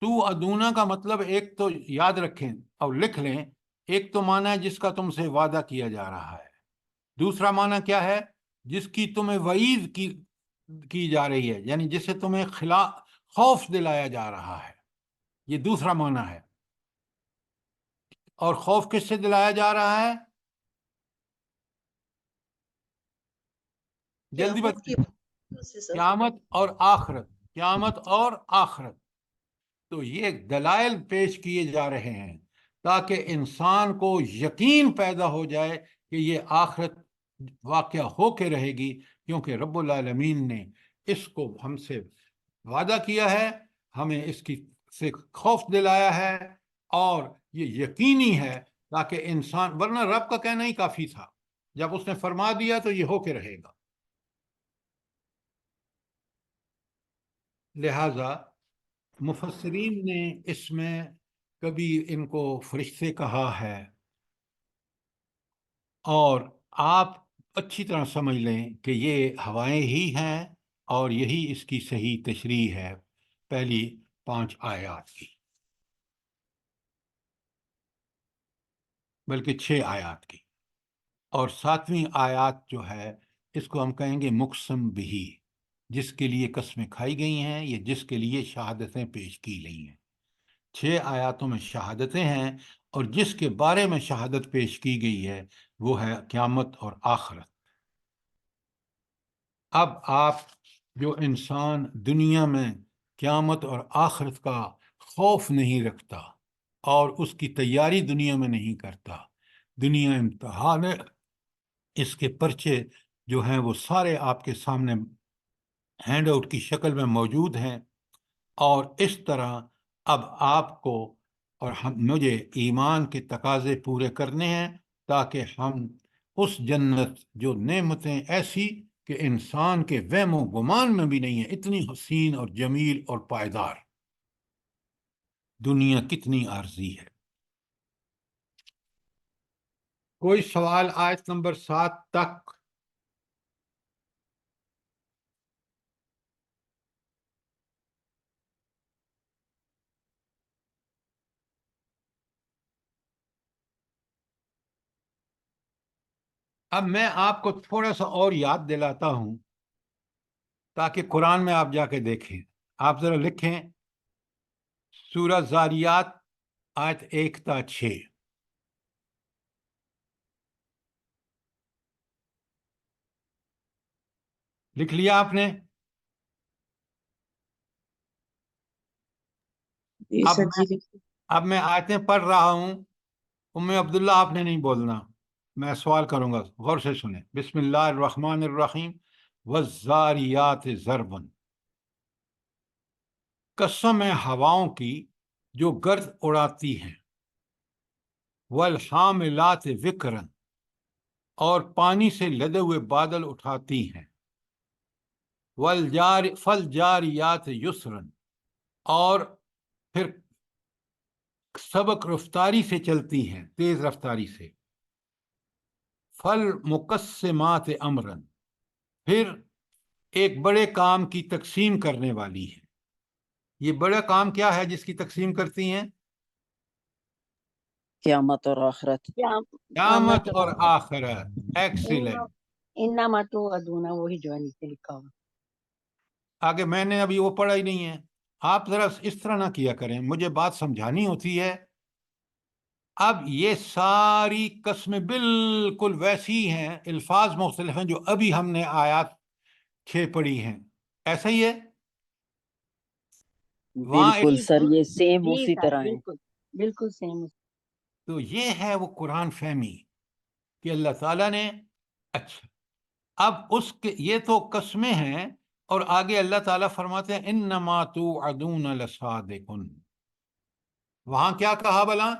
تو ادونا کا مطلب ایک تو یاد رکھیں اور لکھ لیں، ایک تو معنی ہے جس کا تم سے وعدہ کیا جا رہا ہے، دوسرا معنی کیا ہے؟ جس کی تمہیں وعید کی جا رہی ہے، یعنی جسے تمہیں خوف دلایا جا رہا ہے، یہ دوسرا معنی ہے۔ اور خوف کس سے دلایا جا رہا ہے؟ جلدی
قیامت کی
بتائیں۔ قیامت اور آخرت، قیامت اور آخرت۔ تو یہ دلائل پیش کیے جا رہے ہیں تاکہ انسان کو یقین پیدا ہو جائے کہ یہ آخرت واقعہ ہو کے رہے گی، کیونکہ رب العالمین نے اس کو ہم سے وعدہ کیا ہے، ہمیں اس کی سے خوف دلایا ہے، اور یہ یقینی ہے تاکہ انسان، ورنہ رب کا کہنا ہی کافی تھا، جب اس نے فرما دیا تو یہ ہو کے رہے گا۔ لہذا مفسرین نے اس میں کبھی ان کو فرشتے کہا ہے، اور آپ اچھی طرح سمجھ لیں کہ یہ ہوائیں ہی ہیں، اور یہی اس کی صحیح تشریح ہے پہلی 5 آیات کی، بلکہ 6 آیات کی۔ اور 7ویں آیات جو ہے اس کو ہم کہیں گے مقسم بہی، جس کے لیے قسمیں کھائی گئی ہیں یا جس کے لیے شہادتیں پیش کی گئی ہیں۔ 6 آیاتوں میں شہادتیں ہیں، اور جس کے بارے میں شہادت پیش کی گئی ہے وہ ہے قیامت اور آخرت۔ اب آپ جو انسان دنیا میں قیامت اور آخرت کا خوف نہیں رکھتا اور اس کی تیاری دنیا میں نہیں کرتا، دنیا امتحان ہے، اس کے پرچے جو ہیں وہ سارے آپ کے سامنے ہینڈ آؤٹ کی شکل میں موجود ہیں، اور اس طرح اب آپ کو اور مجھے ایمان کے تقاضے پورے کرنے ہیں تاکہ ہم اس جنت جو نعمتیں ایسی کہ انسان کے وہم و گمان میں بھی نہیں ہے، اتنی حسین اور جمیل اور پائیدار، دنیا کتنی عارضی ہے۔ کوئی سوال آیت نمبر 7 تک؟ اب میں آپ کو تھوڑا سا اور یاد دلاتا ہوں تاکہ قرآن میں آپ جا کے دیکھیں۔ آپ ذرا لکھیں سورہ زاریات آیت 1 تا 6۔ لکھ لیا آپ نے؟
جی
اب
سر
میں
جی
اب میں آیتیں پڑھ رہا ہوں، ام عبداللہ آپ نے نہیں بولنا، میں سوال کروں گا، غور سے سنیں۔ بسم اللہ الرحمن الرحیم۔ والزاریات ضربا، قسم ہے ہواؤں کی جو گرد اڑاتی ہیں، والحاملات وقرا، اور پانی سے لدے ہوئے بادل اٹھاتی ہیں، فالجاریات یسرا، اور پھر سبق رفتاری سے چلتی ہیں، تیز رفتاری سے، فالمقسمات امرا، پھر ایک بڑے کام کی تقسیم کرنے والی ہے۔ یہ بڑا کام کیا ہے جس کی تقسیم کرتی ہیں؟
قیامت اور آخرت۔
قیامت اور آخرت۔ ایکسیلنٹ۔
انما توعدون، وہی جو ہے نیچے لکھا ہوا۔
آگے میں نے ابھی وہ پڑھا ہی نہیں ہے۔ آپ ذرا اس طرح نہ کیا کریں، مجھے بات سمجھانی ہوتی ہے۔ اب یہ ساری قسمیں بالکل ویسی ہیں، الفاظ مختلف ہیں جو ابھی ہم نے آیات 6 پڑھی ہیں، ایسا ہی ہے وہاں۔
بالکل سر، یہ سیم
جی
اسی
سر،
طرح ہیں۔
بالکل بالکل سیم۔
تو یہ ہے وہ قرآن فہمی کہ اللہ تعالیٰ نے، اچھا اب اس کے یہ تو قسمیں ہیں، اور آگے اللہ تعالیٰ فرماتے ہیں انما توعدون لصادق۔ وہاں کیا کہا بلا؟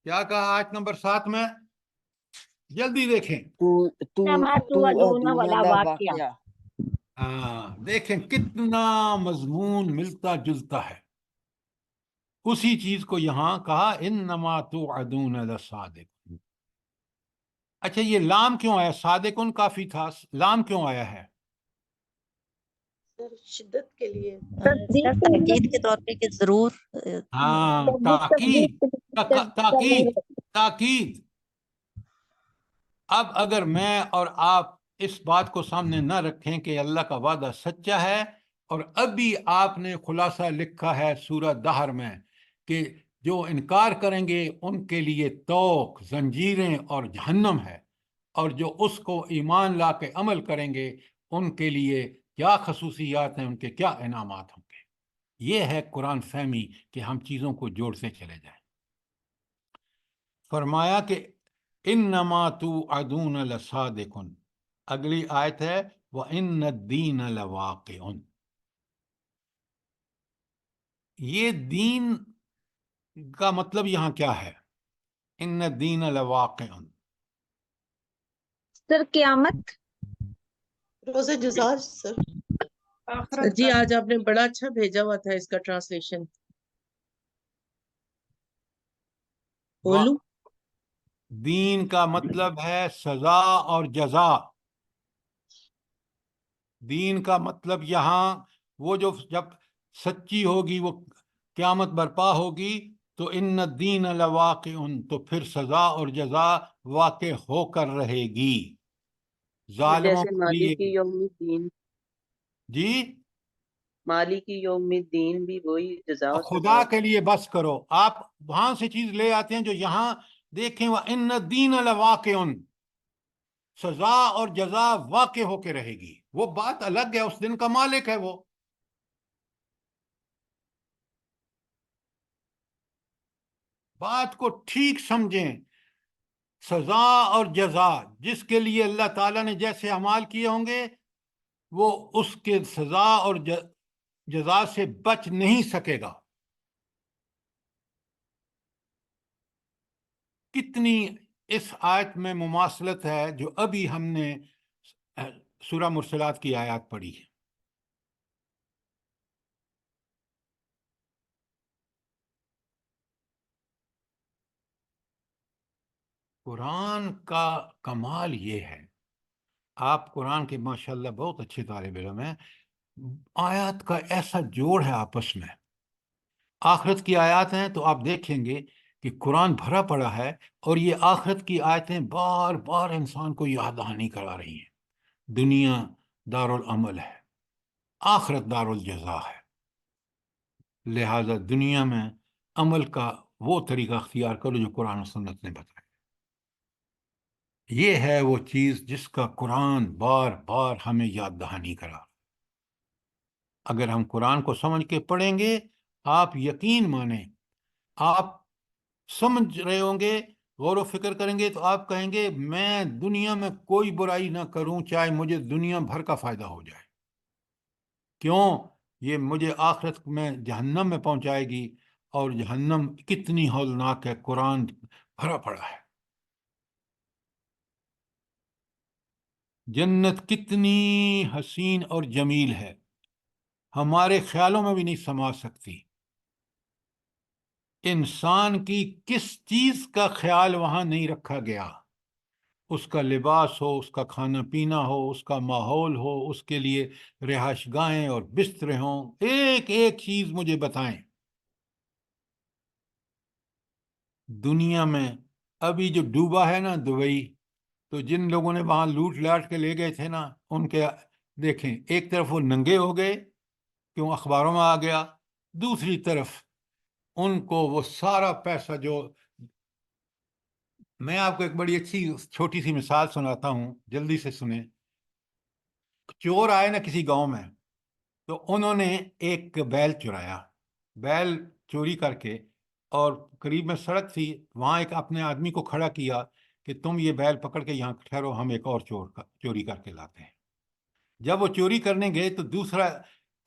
کیا کہا آیت نمبر 7 میں؟ جلدی دیکھیں۔
انما توعدون ولا واقعہ۔
ہاں دیکھیں کتنا مضمون ملتا جلتا ہے، اسی چیز کو یہاں کہا انما توعدون لصادق۔ اچھا یہ لام کیوں آیا؟ صادقن کافی تھا، لام کیوں آیا ہے؟
شدت کے لیے
سر تاکید کے طور پہ کہ ضرور
ہاں، تاکید، تاکید، تاکید۔ اب اگر میں اور آپ اس بات کو سامنے نہ رکھیں کہ اللہ کا وعدہ سچا ہے، اور ابھی آپ نے خلاصہ لکھا ہے سورہ دہر میں کہ جو انکار کریں گے ان کے لیے توق، زنجیریں اور جہنم ہے، اور جو اس کو ایمان لا کے عمل کریں گے ان کے لیے کیا خصوصیات ہیں، ان کے کیا انعامات ہوں گے۔ یہ ہے قرآن فہمی کہ ہم چیزوں کو جوڑتے چلے جائیں۔ فرمایا کہ انما توعدون لصادق۔ اگلی آیت ہے وَإِنَّ الدِّينَ لَوَاقِعٌ۔ یہ دین کا مطلب یہاں کیا ہے؟ ان الدین لواقع۔
سر قیامت،
روزہ جزا سر۔
جی آج آپ نے بڑا اچھا بھیجا ہوا تھا اس کا ٹرانسلیشن، بولوں؟
دین کا مطلب ہے سزا اور جزا۔ دین کا مطلب یہاں وہ جو جب سچی ہوگی، وہ قیامت برپا ہوگی تو ان الدین لواقع، تو پھر سزا اور جزا واقع ہو کر رہے گی ظالموں
جیسے
کے لیے۔
مالک یوم الدین۔
جی
مالک یوم الدین بھی وہی جزا و
خدا
سزا
کے لیے بس کرو، آپ وہاں سے چیز لے آتے ہیں جو یہاں دیکھیں، وَإِنَّ الدِّينَ لَوَاقِعٌ، سزا اور جزا واقع ہو کے رہے گی، وہ بات الگ ہے، اس دن کا مالک ہے وہ۔ بات کو ٹھیک سمجھیں، سزا اور جزا جس کے لیے اللہ تعالیٰ نے جیسے اعمال کیے ہوں گے وہ اس کے سزا اور جزا سے بچ نہیں سکے گا۔ کتنی اس آیت میں مماثلت ہے جو ابھی ہم نے سورہ مرسلات کی آیات پڑھی ہے۔ قرآن کا کمال یہ ہے، آپ قرآن کے ماشاءاللہ بہت اچھے طالب علم ہیں، آیات کا ایسا جوڑ ہے آپس میں، آخرت کی آیات ہیں تو آپ دیکھیں گے کہ قرآن بھرا پڑا ہے، اور یہ آخرت کی آیتیں بار بار انسان کو یاد دہانی کرا رہی ہیں۔ دنیا دار العمل ہے، آخرت دار الجزا ہے، لہذا دنیا میں عمل کا وہ طریقہ اختیار کرو جو قرآن و سنت نے بتایا۔ یہ ہے وہ چیز جس کا قرآن بار بار ہمیں یاد دہانی کرا۔ اگر ہم قرآن کو سمجھ کے پڑھیں گے، آپ یقین مانیں، آپ سمجھ رہے ہوں گے، غور و فکر کریں گے تو آپ کہیں گے میں دنیا میں کوئی برائی نہ کروں چاہے مجھے دنیا بھر کا فائدہ ہو جائے، کیوں؟ یہ مجھے آخرت میں جہنم میں پہنچائے گی، اور جہنم کتنی ہولناک ہے، قرآن بھرا پڑا ہے۔ جنت کتنی حسین اور جمیل ہے، ہمارے خیالوں میں بھی نہیں سما سکتی۔ انسان کی کس چیز کا خیال وہاں نہیں رکھا گیا، اس کا لباس ہو، اس کا کھانا پینا ہو، اس کا ماحول ہو، اس کے لیے رہائش گاہیں اور بستریں ہوں، ایک ایک چیز مجھے بتائیں۔ دنیا میں ابھی جو ڈوبا ہے نا دبئی، تو جن لوگوں نے وہاں لوٹ لاٹ کے لے گئے تھے نا، ان کے دیکھیں ایک طرف وہ ننگے ہو گئے کیوں اخباروں میں آ گیا، دوسری طرف ان کو وہ سارا پیسہ جو، میں آپ کو ایک بڑی اچھی چھوٹی سی مثال سناتا ہوں، جلدی سے سنیں۔ چور آئے نا کسی گاؤں میں، تو انہوں نے ایک بیل چرایا، بیل چوری کر کے، اور قریب میں سڑک تھی، وہاں ایک اپنے آدمی کو کھڑا کیا کہ تم یہ بیل پکڑ کے یہاں ٹھہرو، ہم ایک اور چوری کر کے لاتے ہیں۔ جب وہ چوری کرنے گئے تو دوسرا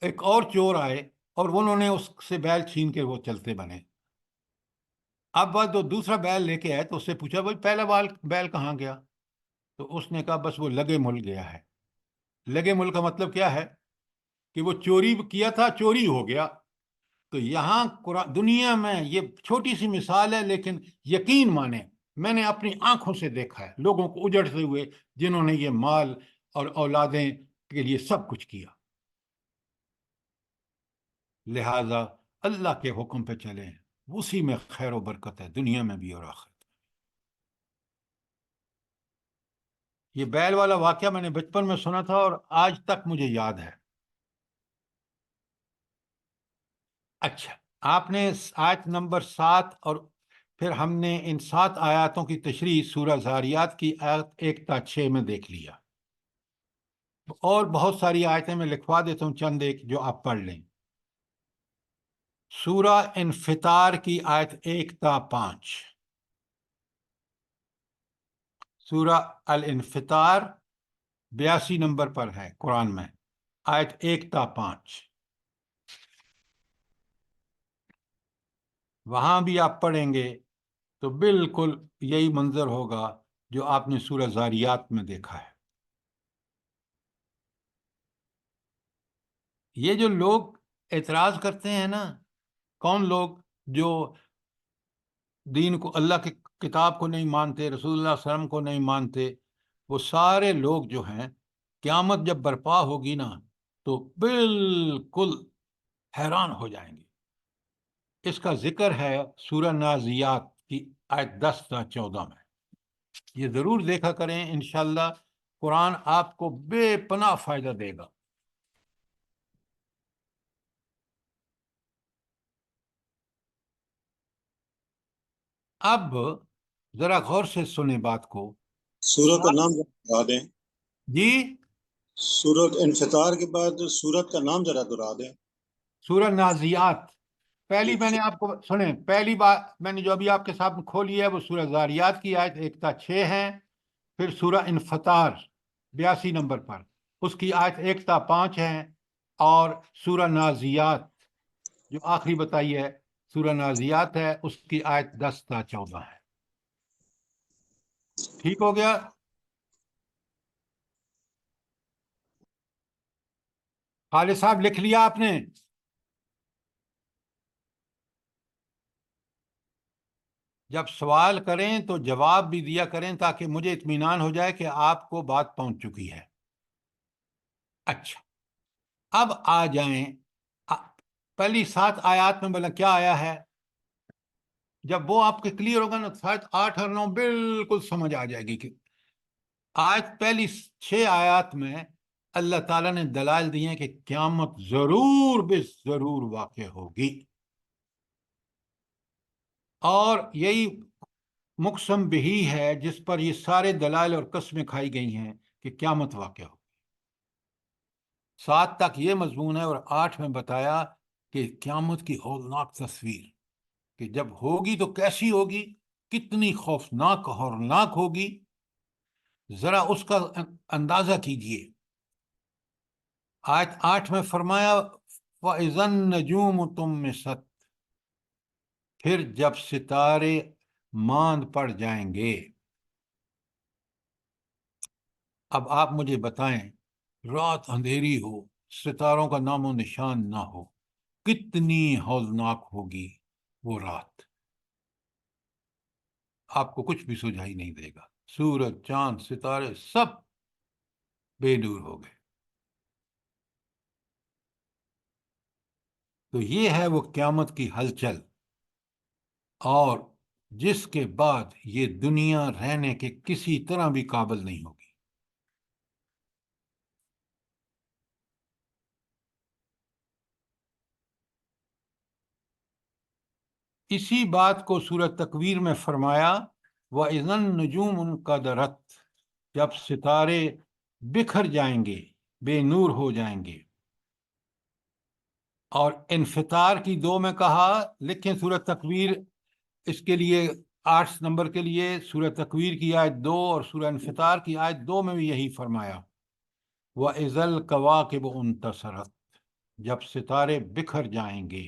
ایک اور چور آئے، اور انہوں نے اس سے بیل چھین کے وہ چلتے بنے۔ اب وہ دوسرا بیل لے کے آئے تو اس سے پوچھا بھائی پہلا بیل کہاں گیا؟ تو اس نے کہا بس وہ لگے مل گیا ہے۔ لگے مل کا مطلب کیا ہے؟ کہ وہ چوری کیا تھا، چوری ہو گیا۔ تو یہاں دنیا میں یہ چھوٹی سی مثال ہے، لیکن یقین مانیں میں نے اپنی آنکھوں سے دیکھا ہے لوگوں کو اجڑتے ہوئے جنہوں نے یہ مال اور اولادیں کے لیے سب کچھ کیا۔ لہذا اللہ کے حکم پہ چلیں، اسی میں خیر و برکت ہے، دنیا میں بھی اور آخرت میں۔ یہ بیل والا واقعہ میں نے بچپن میں سنا تھا اور آج تک مجھے یاد ہے۔ اچھا، آپ نے آیت نمبر 7 اور پھر ہم نے ان 7 آیاتوں کی تشریح سورہ زاریات کی آیت 1 تا 6 میں دیکھ لیا، اور بہت ساری آیتیں میں لکھوا دیتا ہوں، چند ایک جو آپ پڑھ لیں۔ سورہ انفطار کی آیت 1 تا 5، سورہ الانفطار 82 نمبر پر ہے قرآن میں، آیت 1 تا 5، وہاں بھی آپ پڑھیں گے تو بالکل یہی منظر ہوگا جو آپ نے سورہ زاریات میں دیکھا ہے۔ یہ جو لوگ اعتراض کرتے ہیں نا، کون لوگ؟ جو دین کو، اللہ کی کتاب کو نہیں مانتے، رسول اللہ صلی اللہ علیہ وسلم کو نہیں مانتے، وہ سارے لوگ جو ہیں قیامت جب برپا ہوگی نا تو بالکل حیران ہو جائیں گے۔ اس کا ذکر ہے سورہ نازیات کی آیت 10 تا 14 میں، یہ ضرور دیکھا کریں، انشاءاللہ قرآن آپ کو بے پناہ فائدہ دے گا۔ اب ذرا غور سے سنیں بات کو.
سورت کا نام بتا دیں.
جی
سورت انفطار کے بعد سورت کا نام ذرا دہرا دیں.
سورہ نازیات. پہلی میں نے آپ کو سنیں، پہلی بات میں نے جو ابھی آپ کے سامنے کھولی ہے وہ سورہ زاریات کی آیت 1 تا 6 ہے. پھر سورہ انفطار 82 نمبر پر، اس کی آیت 1 تا 5 ہے. اور سورہ نازیات جو آخری بتائی ہے سورہ نازیات ہے، اس کی آیت 10 تا 14 ہے. ٹھیک ہو گیا؟ خالد صاحب لکھ لیا آپ نے؟ جب سوال کریں تو جواب بھی دیا کریں تاکہ مجھے اطمینان ہو جائے کہ آپ کو بات پہنچ چکی ہے. اچھا، اب آ جائیں پہلی 7 آیات میں بلا کیا آیا ہے. جب وہ آپ کے کلیئر ہوگا نا، 7، 8 اور 9 بالکل سمجھ آ جائے گی. کہ آیت پہلی 6 آیات میں اللہ تعالیٰ نے دلائل دیے ہیں کہ قیامت ضرور بے ضرور واقع ہوگی، اور یہی مقسم بہی ہے جس پر یہ سارے دلائل اور قسمیں کھائی گئی ہیں کہ قیامت واقع ہوگی. 7 تک یہ مضمون ہے، اور 8 میں بتایا کہ قیامت کی ہولناک تصویر کہ جب ہوگی تو کیسی ہوگی، کتنی خوفناک اور ہولناک ہوگی، ذرا اس کا اندازہ کیجئے. آیت 8 میں فرمایا وَإِذَا النُّجُومُ طُمِّسَتْ، پھر جب ستارے ماند پڑ جائیں گے. اب آپ مجھے بتائیں، رات اندھیری ہو، ستاروں کا نام و نشان نہ ہو، کتنی ہولناک ہوگی وہ رات. آپ کو کچھ بھی سجھائی نہیں دے گا، سورج چاند ستارے سب بے نور ہو گئے. تو یہ ہے وہ قیامت کی ہلچل، اور جس کے بعد یہ دنیا رہنے کے کسی طرح بھی قابل نہیں ہوگی. اسی بات کو سورہ تکویر میں فرمایا وَإِذَا النُّجُومُ انقَدَرَتْ، جب ستارے بکھر جائیں گے، بے نور ہو جائیں گے. اور انفطار کی 2 میں کہا، لکھیں سورہ تکویر اس کے لیے 8 نمبر کے لیے سورہ تکویر کی آیت 2 اور سورہ انفطار کی آیت 2 میں بھی یہی فرمایا وَإِذَا الْكَوَاكِبُ انتَثَرَتْ، جب ستارے بکھر جائیں گے.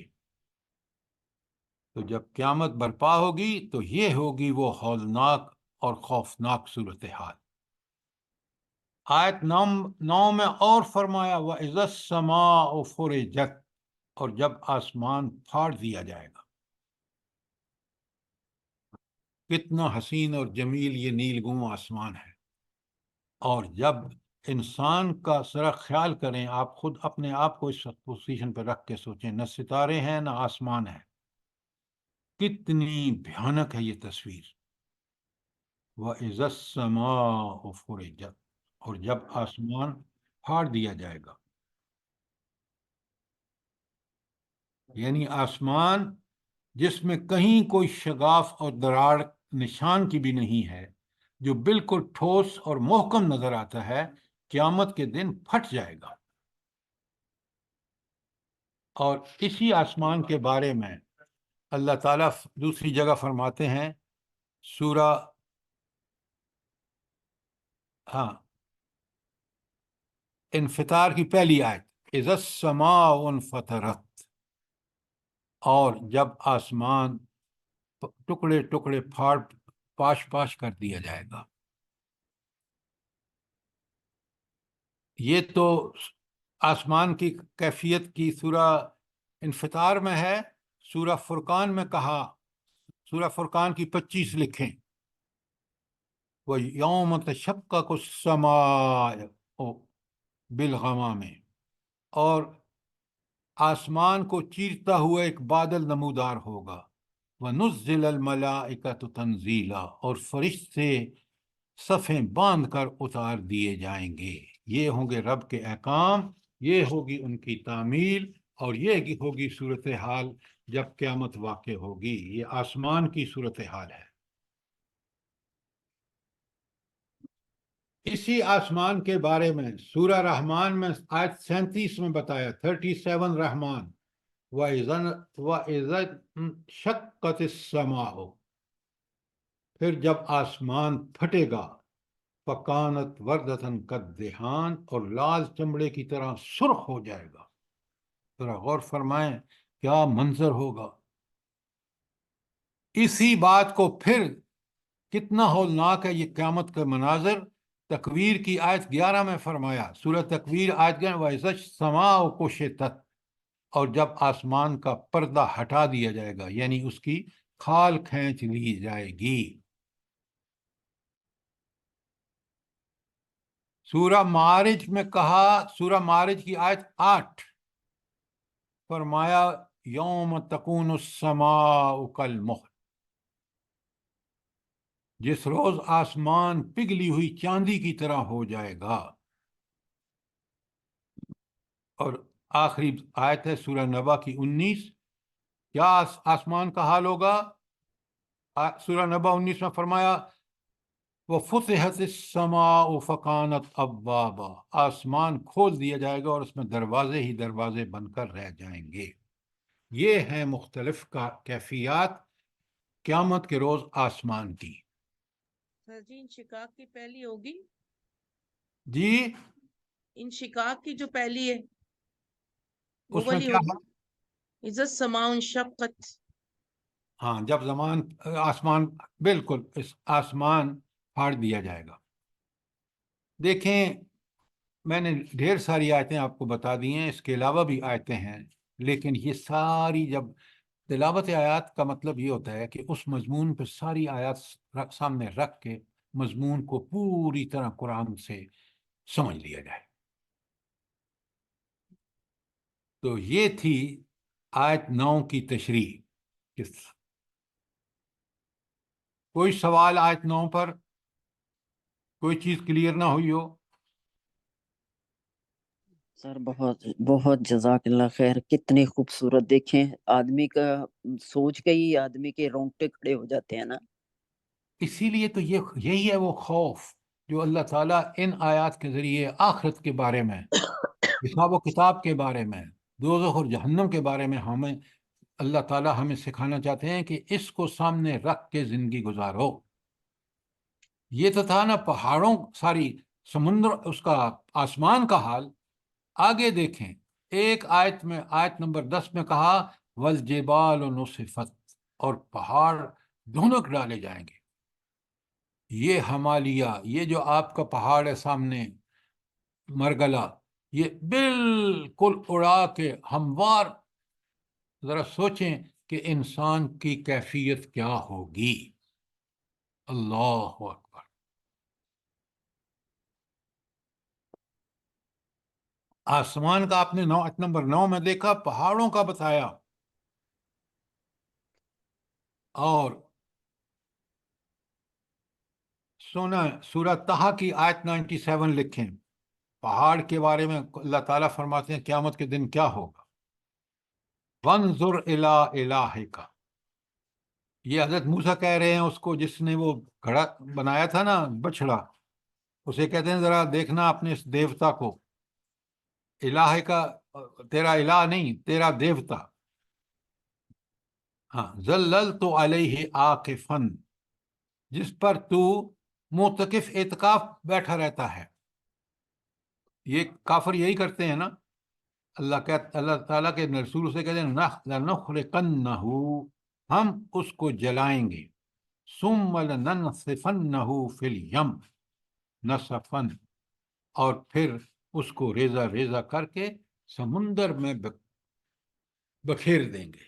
تو جب قیامت برپا ہوگی تو یہ ہوگی وہ ہولناک اور خوفناک صورتحال. آیت 9 میں اور فرمایا وَإِذَا السَّمَاءُ فُرِجَتْ، اور جب آسمان پھاڑ دیا جائے گا. کتنا حسین اور جمیل یہ نیل گوں آسمان ہے. اور جب انسان کا ذرا خیال کریں، آپ خود اپنے آپ کو اس پوزیشن پہ رکھ کے سوچیں، نہ ستارے ہیں نہ آسمان ہے، کتنی بھیانک ہے یہ تصویر. وَإِذَا السَّمَاءُ فُرِجَتْ، اور جب آسمان پھاڑ دیا جائے گا. یعنی آسمان جس میں کہیں کوئی شگاف اور دراڑ نشان کی بھی نہیں ہے، جو بالکل ٹھوس اور محکم نظر آتا ہے، قیامت کے دن پھٹ جائے گا. اور اسی آسمان کے بارے میں اللہ تعالیٰ دوسری جگہ فرماتے ہیں سورہ انفطار کی پہلی آیت اذا السماء انفطرت، اور جب آسمان ٹکڑے ٹکڑے پاش کر دیا جائے گا. یہ تو آسمان کی کیفیت کی سورہ انفطار میں ہے. سورہ فرقان میں کہا، سورہ فرقان کی 25 لکھیں وَيَوْمَ تَشَقَّقُ السَّمَاءُ بِالْغَمَامِ، اور آسمان کو چیرتا ہوا ایک بادل نمودار ہوگا. وَنُزِّلَ الْمَلَائِكَةُ تَنزِيلًا، اور فرشتے صفیں باندھ کر اتار دیے جائیں گے. یہ ہوں گے رب کے احکام، یہ ہوگی ان کی تعمیل، اور یہ ہوگی صورتحال جب قیامت واقع ہوگی. یہ آسمان کی صورتحال ہے. اسی آسمان کے بارے میں سورہ رحمان میں آیت 37 میں بتایا، 37 رحمان، وَإِذَا انشَقَّتِ السَّمَاءُ، پھر جب آسمان پھٹے گا، فَكَانَتْ وَرْدَةً كَالدِّهَانِ، اور لال چمڑے کی طرح سرخ ہو جائے گا. ذرا غور فرمائیں کیا منظر ہوگا. اسی بات کو پھر کتنا ہولناک ہے یہ قیامت کا مناظر، تکویر کی آیت 11 میں فرمایا. سورہ تکویر آیت 11، وَإِذَا السَّمَاءُ كُشِطَتْ، اور جب آسمان کا پردہ ہٹا دیا جائے گا، یعنی اس کی کھال کھینچ لی جائے گی. سورہ معارج میں کہا، سورہ معارج کی آیت 8 فرمایا، یوم تکون السماء کالمہل، جس روز آسمان پگھلی ہوئی چاندی کی طرح ہو جائے گا. اور آخری آیت ہے سورہ نبا کی 19، کیا آسمان کا حال ہوگا؟ سورہ نبا 19 میں فرمایا، وَفُتِحَتِ السَّمَاءُ فَكَانَتْ أَبْوَابًا، آسمان کھول دیا جائے گا اور اس میں دروازے ہی دروازے بن کر رہ جائیں گے. یہ ہیں مختلف کیفیات قیامت کے روز آسمان کی.
سر جی انشقاق کی پہلی ہوگی،
جی
انشقاق کی جو پہلی ہے وہ
اس میں
والی
کیا
ہوگی،
ہے؟
اذا السماء انشقت.
ہاں، جب آسمان بالکل اس آسمان پھاڑ دیا جائے گا. دیکھیں، میں نے ڈھیر ساری آیتیں آپ کو بتا دی ہیں، اس کے علاوہ بھی آیتیں ہیں، لیکن یہ ساری جب تلاوت آیات کا مطلب یہ ہوتا ہے کہ اس مضمون پہ ساری آیات سامنے رکھ کے مضمون کو پوری طرح قرآن سے سمجھ لیا جائے. تو یہ تھی آیت 9 کی تشریح. کوئی سوال آیت 9 پر؟ کوئی چیز کلیئر نہ ہوئی ہو؟
سر بہت بہت جزاک اللہ خیر. کتنی خوبصورت، دیکھیں آدمی کا سوچ کے ہی آدمی کے رونگٹے کھڑے ہو جاتے ہیں نا.
اسی لیے تو یہی ہے وہ خوف جو اللہ تعالیٰ ان آیات کے ذریعے آخرت کے بارے میں، حساب و کتاب کے بارے میں، دوزخ اور جہنم کے بارے میں ہمیں اللہ تعالیٰ ہمیں سکھانا چاہتے ہیں کہ اس کو سامنے رکھ کے زندگی گزارو. یہ تو تھا نا پہاڑوں، ساری سمندر، اس کا آسمان کا حال. آگے دیکھیں، ایک آیت میں، آیت نمبر 10 میں کہا، والجبال نصفت، اور پہاڑ دھنک ڈالے جائیں گے. یہ ہمالیہ، یہ جو آپ کا پہاڑ ہے سامنے مرگلہ، یہ بالکل اڑا کے ہموار. ذرا سوچیں کہ انسان کی کیفیت کیا ہوگی. اللہ اکبر. آسمان کا آپ نے آیت نمبر 9 میں دیکھا، پہاڑوں کا بتایا. اور سونا سورہ طہ کی آیت 97 لکھیں، پہاڑ کے بارے میں اللہ تعالیٰ فرماتے ہیں قیامت کے دن کیا ہوگا. وانظر الی الہک، یہ حضرت موسیٰ کہہ رہے ہیں اس کو جس نے وہ گھڑا بنایا تھا نا، بچھڑا، اسے کہتے ہیں ذرا دیکھنا اپنے اس دیوتا کو. الہ کا تیرا الہ نہیں، تیرا دیوتا. ہاں، ذللت علیہ عاکفا، جس پر تو معتکف اعتکاف بیٹھا رہتا ہے. یہ کافر یہی کرتے ہیں نا. اللہ تعالیٰ کے رسول سے کہتے ہیں لَنُخْرِقَنَّهُ، ہم اس کو جلائیں گے. ثُمَّ لَنَنْصِفَنَّهُ فِي الْيَمِّ نَصْفًا، اور پھر اس کو ریزہ ریزہ کر کے سمندر میں بکھیر دیں گے.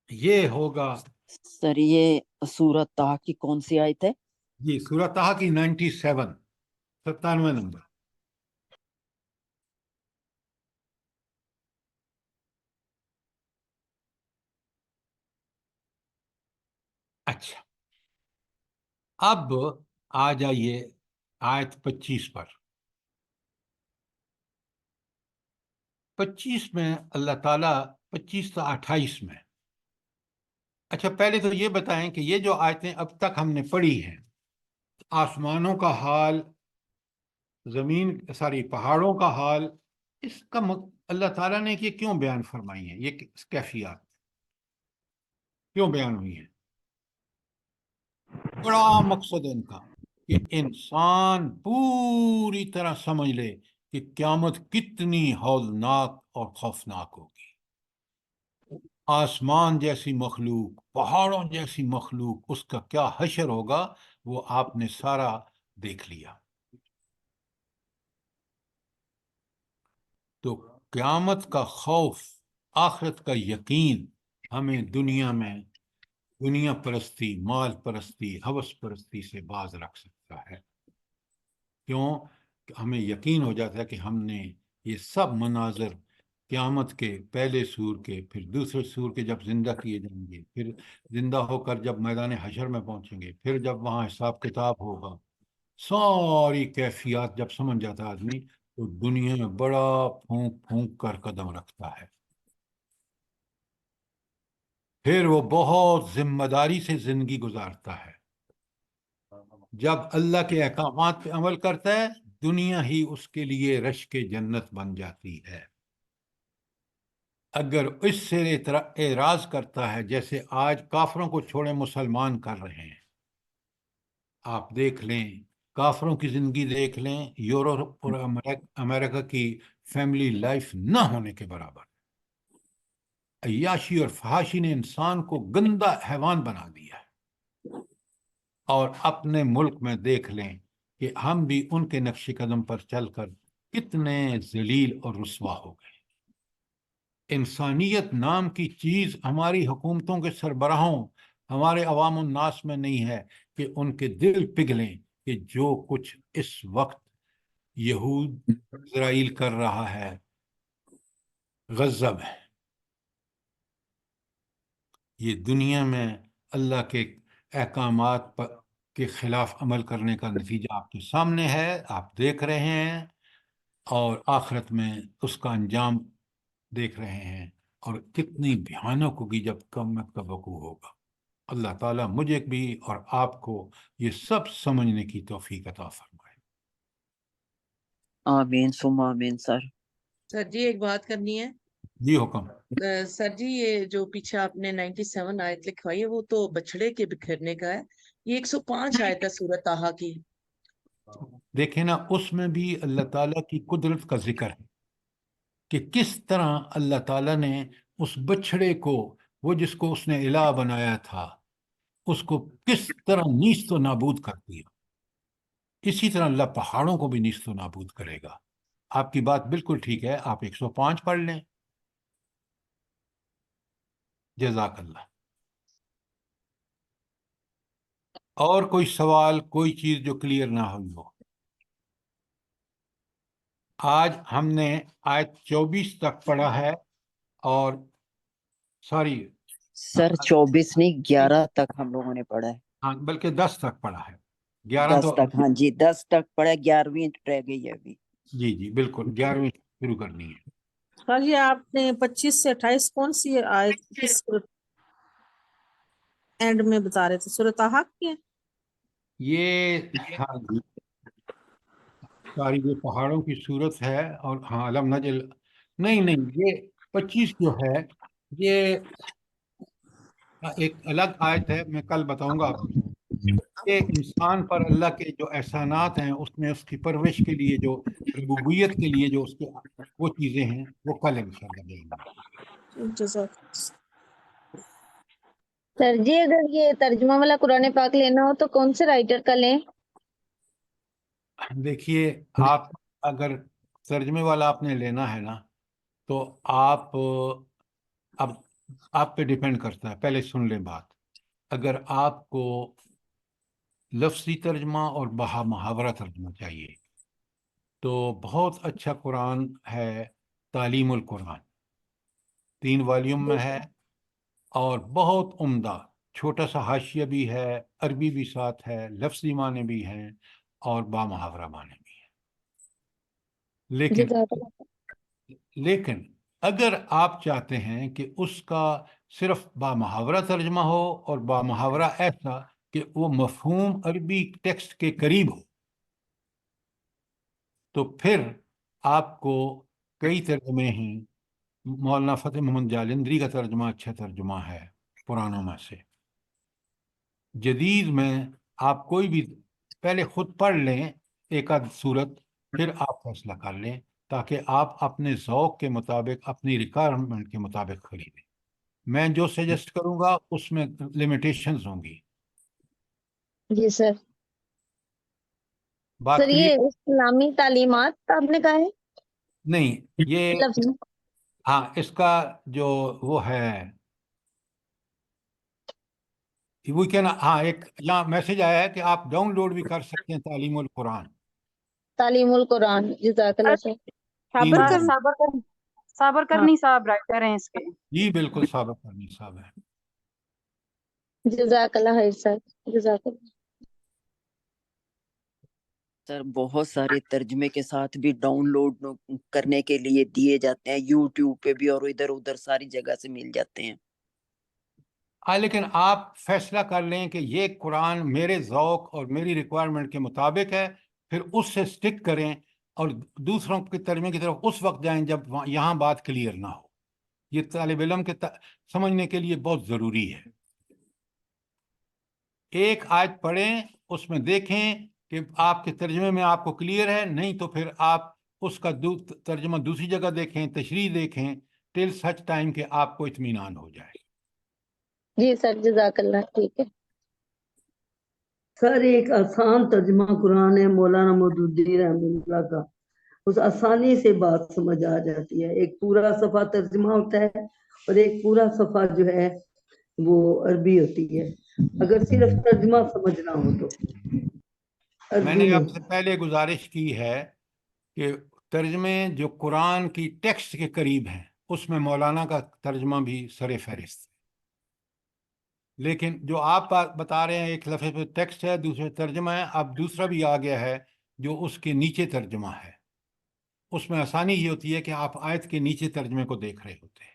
یہ ہوگا.
سر یہ سورۃ طہ کی کون سی آیت ہے؟
جی، سورہ طہ کی 97 نمبر. اچھا، اب آ جائیے آیت 25 پر. 25 میں اللہ تعالیٰ 25 تا 28 میں. اچھا پہلے تو یہ بتائیں کہ یہ جو آیتیں اب تک ہم نے پڑھی ہیں، آسمانوں کا حال، پہاڑوں کا حال، اس کا اللہ تعالیٰ نے یہ کیوں بیان فرمائی ہیں؟ یہ کیفیات کیوں بیان ہوئی ہیں؟ بڑا مقصد ہے ان کا کہ انسان پوری طرح سمجھ لے کہ قیامت کتنی ہولناک اور خوفناک ہوگی. آسمان جیسی مخلوق، پہاڑوں جیسی مخلوق، اس کا کیا حشر ہوگا وہ آپ نے سارا دیکھ لیا. تو قیامت کا خوف، آخرت کا یقین ہمیں دنیا میں دنیا پرستی، مال پرستی، ہوس پرستی سے باز رکھ سکتا ہے. کیوں؟ کہ ہمیں یقین ہو جاتا ہے کہ ہم نے یہ سب مناظر قیامت کے پہلے سور کے، پھر دوسرے سور کے جب زندہ کیے جائیں گے، پھر زندہ ہو کر جب میدان حشر میں پہنچیں گے، پھر جب وہاں حساب کتاب ہوگا، ساری کیفیات جب سمجھ جاتا ہے آدمی تو دنیا میں بڑا پھونک پھونک کر قدم رکھتا ہے. پھر وہ بہت ذمہ داری سے زندگی گزارتا ہے. جب اللہ کے احکامات پہ عمل کرتا ہے، دنیا ہی اس کے لیے رشک جنت بن جاتی ہے. اگر اس سے اعراض کرتا ہے، جیسے آج کافروں کو چھوڑے مسلمان کر رہے ہیں، آپ دیکھ لیں، کافروں کی زندگی دیکھ لیں، یورپ اور امریکہ کی فیملی لائف نہ ہونے کے برابر. عیاشی اور فحاشی نے انسان کو گندا حیوان بنا دیا ہے. اور اپنے ملک میں دیکھ لیں کہ ہم بھی ان کے نقش قدم پر چل کر کتنے ذلیل اور رسوا ہو گئے. انسانیت نام کی چیز ہماری حکومتوں کے سربراہوں، ہمارے عوام الناس میں نہیں ہے کہ ان کے دل پگھلیں کہ جو کچھ اس وقت یہود اسرائیل کر رہا ہے غزہ میں، یہ دنیا میں اللہ کے احکامات کے خلاف عمل کرنے کا نتیجہ آپ کے سامنے ہے، آپ دیکھ رہے ہیں، اور آخرت میں اس کا انجام دیکھ رہے ہیں. اور کتنی بھیانک ہوگی جب قیامت کا وقوع ہوگا. اللہ تعالیٰ مجھے بھی اور آپ کو یہ سب سمجھنے کی توفیق عطا فرمائے.
آمین ثم آمین سر.
سر جی ایک بات کرنی ہے.
جی حکم.
سر جی یہ جو پیچھے آپ نے 97 آیت لکھوائی ہے وہ تو بچڑے کے بکھرنے کا ہے. یہ 105 آیت ہے سورۃ طٰہٰ کی.
دیکھیں نا، اس میں بھی اللہ تعالیٰ کی قدرت کا ذکر ہے کہ کس طرح اللہ تعالیٰ نے اس بچڑے کو، وہ جس کو اس نے الہ بنایا تھا، اس کو کس طرح نیست و نابود کر دیا. اسی طرح اللہ پہاڑوں کو بھی نیست و نابود کرے گا. آپ کی بات بالکل ٹھیک ہے، آپ 105 پڑھ لیں. جزاک اللہ. اور کوئی سوال، کوئی چیز جو کلیئر نہ ہوئی ہو؟ آج ہم نے آیت 24 تک پڑھا ہے، اور سوری
سر 24 نہیں 11 تک ہم لوگوں نے پڑھا ہے.
ہاں، بلکہ 10 تک پڑھا ہے. 11
10
تو
تک، ہاں جی 10 تک پڑھا ہے، 11ویں رہ گئی ہے ابھی.
جی جی بالکل، 11ویں شروع کرنی ہے.
سر یہ آپ نے 25 سے 28 کون سی آیت کس اینڈ میں بتا رہے تھے؟ سورۃ طٰہٰ کی ہے؟
یہ ہاں جی، ساری یہ پہاڑوں کی صورت ہے. اور ہاں علم نجل، نہیں یہ 25 جو ہے یہ ایک الگ آیت ہے، میں کل بتاؤں گا آپ کو. یہ انسان پر اللہ کے جو احسانات ہیں، اس میں اس کی پرورش کے لیے، جو ربوبیت کے لیے جو اس کے وہ چیزیں ہیں، وہ کل انشاءاللہ دیں گے.
جزاک.
سر جی اگر یہ ترجمہ والا قرآن پاک لینا ہو تو کون سے رائٹر کا لیں؟
دیکھیے، آپ اگر ترجمے والا آپ نے لینا ہے نا، تو آپ اب آپ پہ ڈیپینڈ کرتا ہے. پہلے سن لیں بات. اگر آپ کو لفظی ترجمہ اور بہا محاورہ ترجمہ چاہیے تو بہت اچھا قرآن ہے تعلیم القرآن، 3 والیوم میں ہے، اور بہت عمدہ. چھوٹا سا حاشیہ بھی ہے، عربی بھی ساتھ ہے، لفظی معنی بھی ہیں، اور با محاورہ معنی بھی ہیں. لیکن اگر آپ چاہتے ہیں کہ اس کا صرف بامحاورہ ترجمہ ہو اور بامحاورہ ایسا کہ وہ مفہوم عربی ٹیکسٹ کے قریب ہو، تو پھر آپ کو کئی ترجمے ہیں. مولانا فتح محمد جالندری کا ترجمہ اچھا ترجمہ ہے پرانوں میں سے. جدید میں آپ کوئی بھی پہلے خود پڑھ لیں ایک آدھ صورت، پھر آپ فیصلہ کر لیں تاکہ آپ اپنے ذوق کے مطابق، اپنی ریکوائرمنٹ کے مطابق خریدیں. میں جو سجیسٹ کروں گا اس میں لمیٹیشنز ہوں گی.
جی سر.
بات
سر
کلیئر؟
یہ اسلامی تعلیمات آپ نے کہا ہے
نہیں، یہ
لفظ؟
ہاں، اس کا جو وہ ہے وہ کہنا، ہاں ایک یہاں میسج آیا ہے کہ آپ ڈاؤن لوڈ بھی کر سکتے ہیں تعلیم القرآن.
تعلیم القرآن. جزاک اللہ سر.
تین
سر
جلد.
صابر کرنی صاحب رائٹر ہیں اس کے.
جی بالکل، ثابت کرنی صاحب ہے.
جزاک اللہ خیر سر. جزاک اللہ.
سر بہت سارے ترجمے کے ساتھ بھی ڈاؤن لوڈ کرنے کے لیے دیے جاتے ہیں، یوٹیوب پہ بھی اور ادھر ادھر ساری جگہ سے مل جاتے ہیں.
لیکن آپ فیصلہ کر لیں کہ یہ قرآن میرے ذوق اور میری ریکوائرمنٹ کے مطابق ہے، پھر اس سے سٹک کریں اور دوسروں کے ترجمے کی طرف اس وقت جائیں جب یہاں بات کلیئر نہ ہو. یہ طالب علم کے سمجھنے کے لیے بہت ضروری ہے. ایک آیت پڑھیں، اس میں دیکھیں کہ آپ کے ترجمے میں آپ کو کلیئر ہے، نہیں تو پھر آپ اس کا ترجمہ دوسری جگہ دیکھیں، تشریح دیکھیں، ٹل سچ ٹائم کہ آپ کو اطمینان ہو جائے.
جی سر. جزاک اللہ. ٹھیک ہے.
سر ایک آسان ترجمہ قرآن ہے مولانا مودودی رحمۃ اللہ کا، اس آسانی سے بات سمجھ آ جاتی ہے. ایک پورا صفحہ ترجمہ ہوتا ہے اور ایک پورا صفحہ جو ہے وہ عربی ہوتی ہے، اگر صرف ترجمہ سمجھنا ہو تو.
میں
عربی
نے
میں
آپ سے پہلے گزارش کی ہے کہ ترجمے جو قرآن کی ٹیکسٹ کے قریب ہیں اس میں مولانا کا ترجمہ بھی سر فہرست ہے. لیکن جو آپ بتا رہے ہیں ایک لفظ پہ ٹیکسٹ ہے، دوسرے ترجمہ ہے، اب دوسرا بھی آ گیا ہے جو اس کے نیچے ترجمہ ہے. اس میں آسانی یہ ہوتی ہے کہ آپ آیت کے نیچے ترجمے کو دیکھ رہے ہوتے ہیں.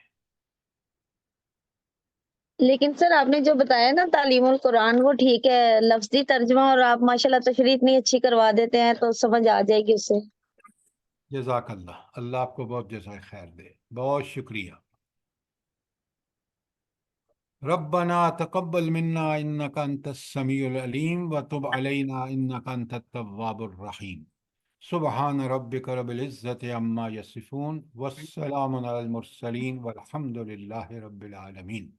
لیکن سر آپ نے جو بتایا نا تعلیم القرآن، وہ ٹھیک ہے لفظی ترجمہ، اور آپ ماشاءاللہ تشریح اتنی اچھی کروا دیتے ہیں تو سمجھ آ جائے گی اس سے.
جزاک اللہ. اللہ آپ کو بہت جزائے خیر دے. بہت شکریہ. ربنا تقبل منا انك انت السميع العليم وتب علينا انك انت التواب الرحيم. سبحان ربك رب العزة عما يصفون والسلام على المرسلين والحمد لله رب العالمين.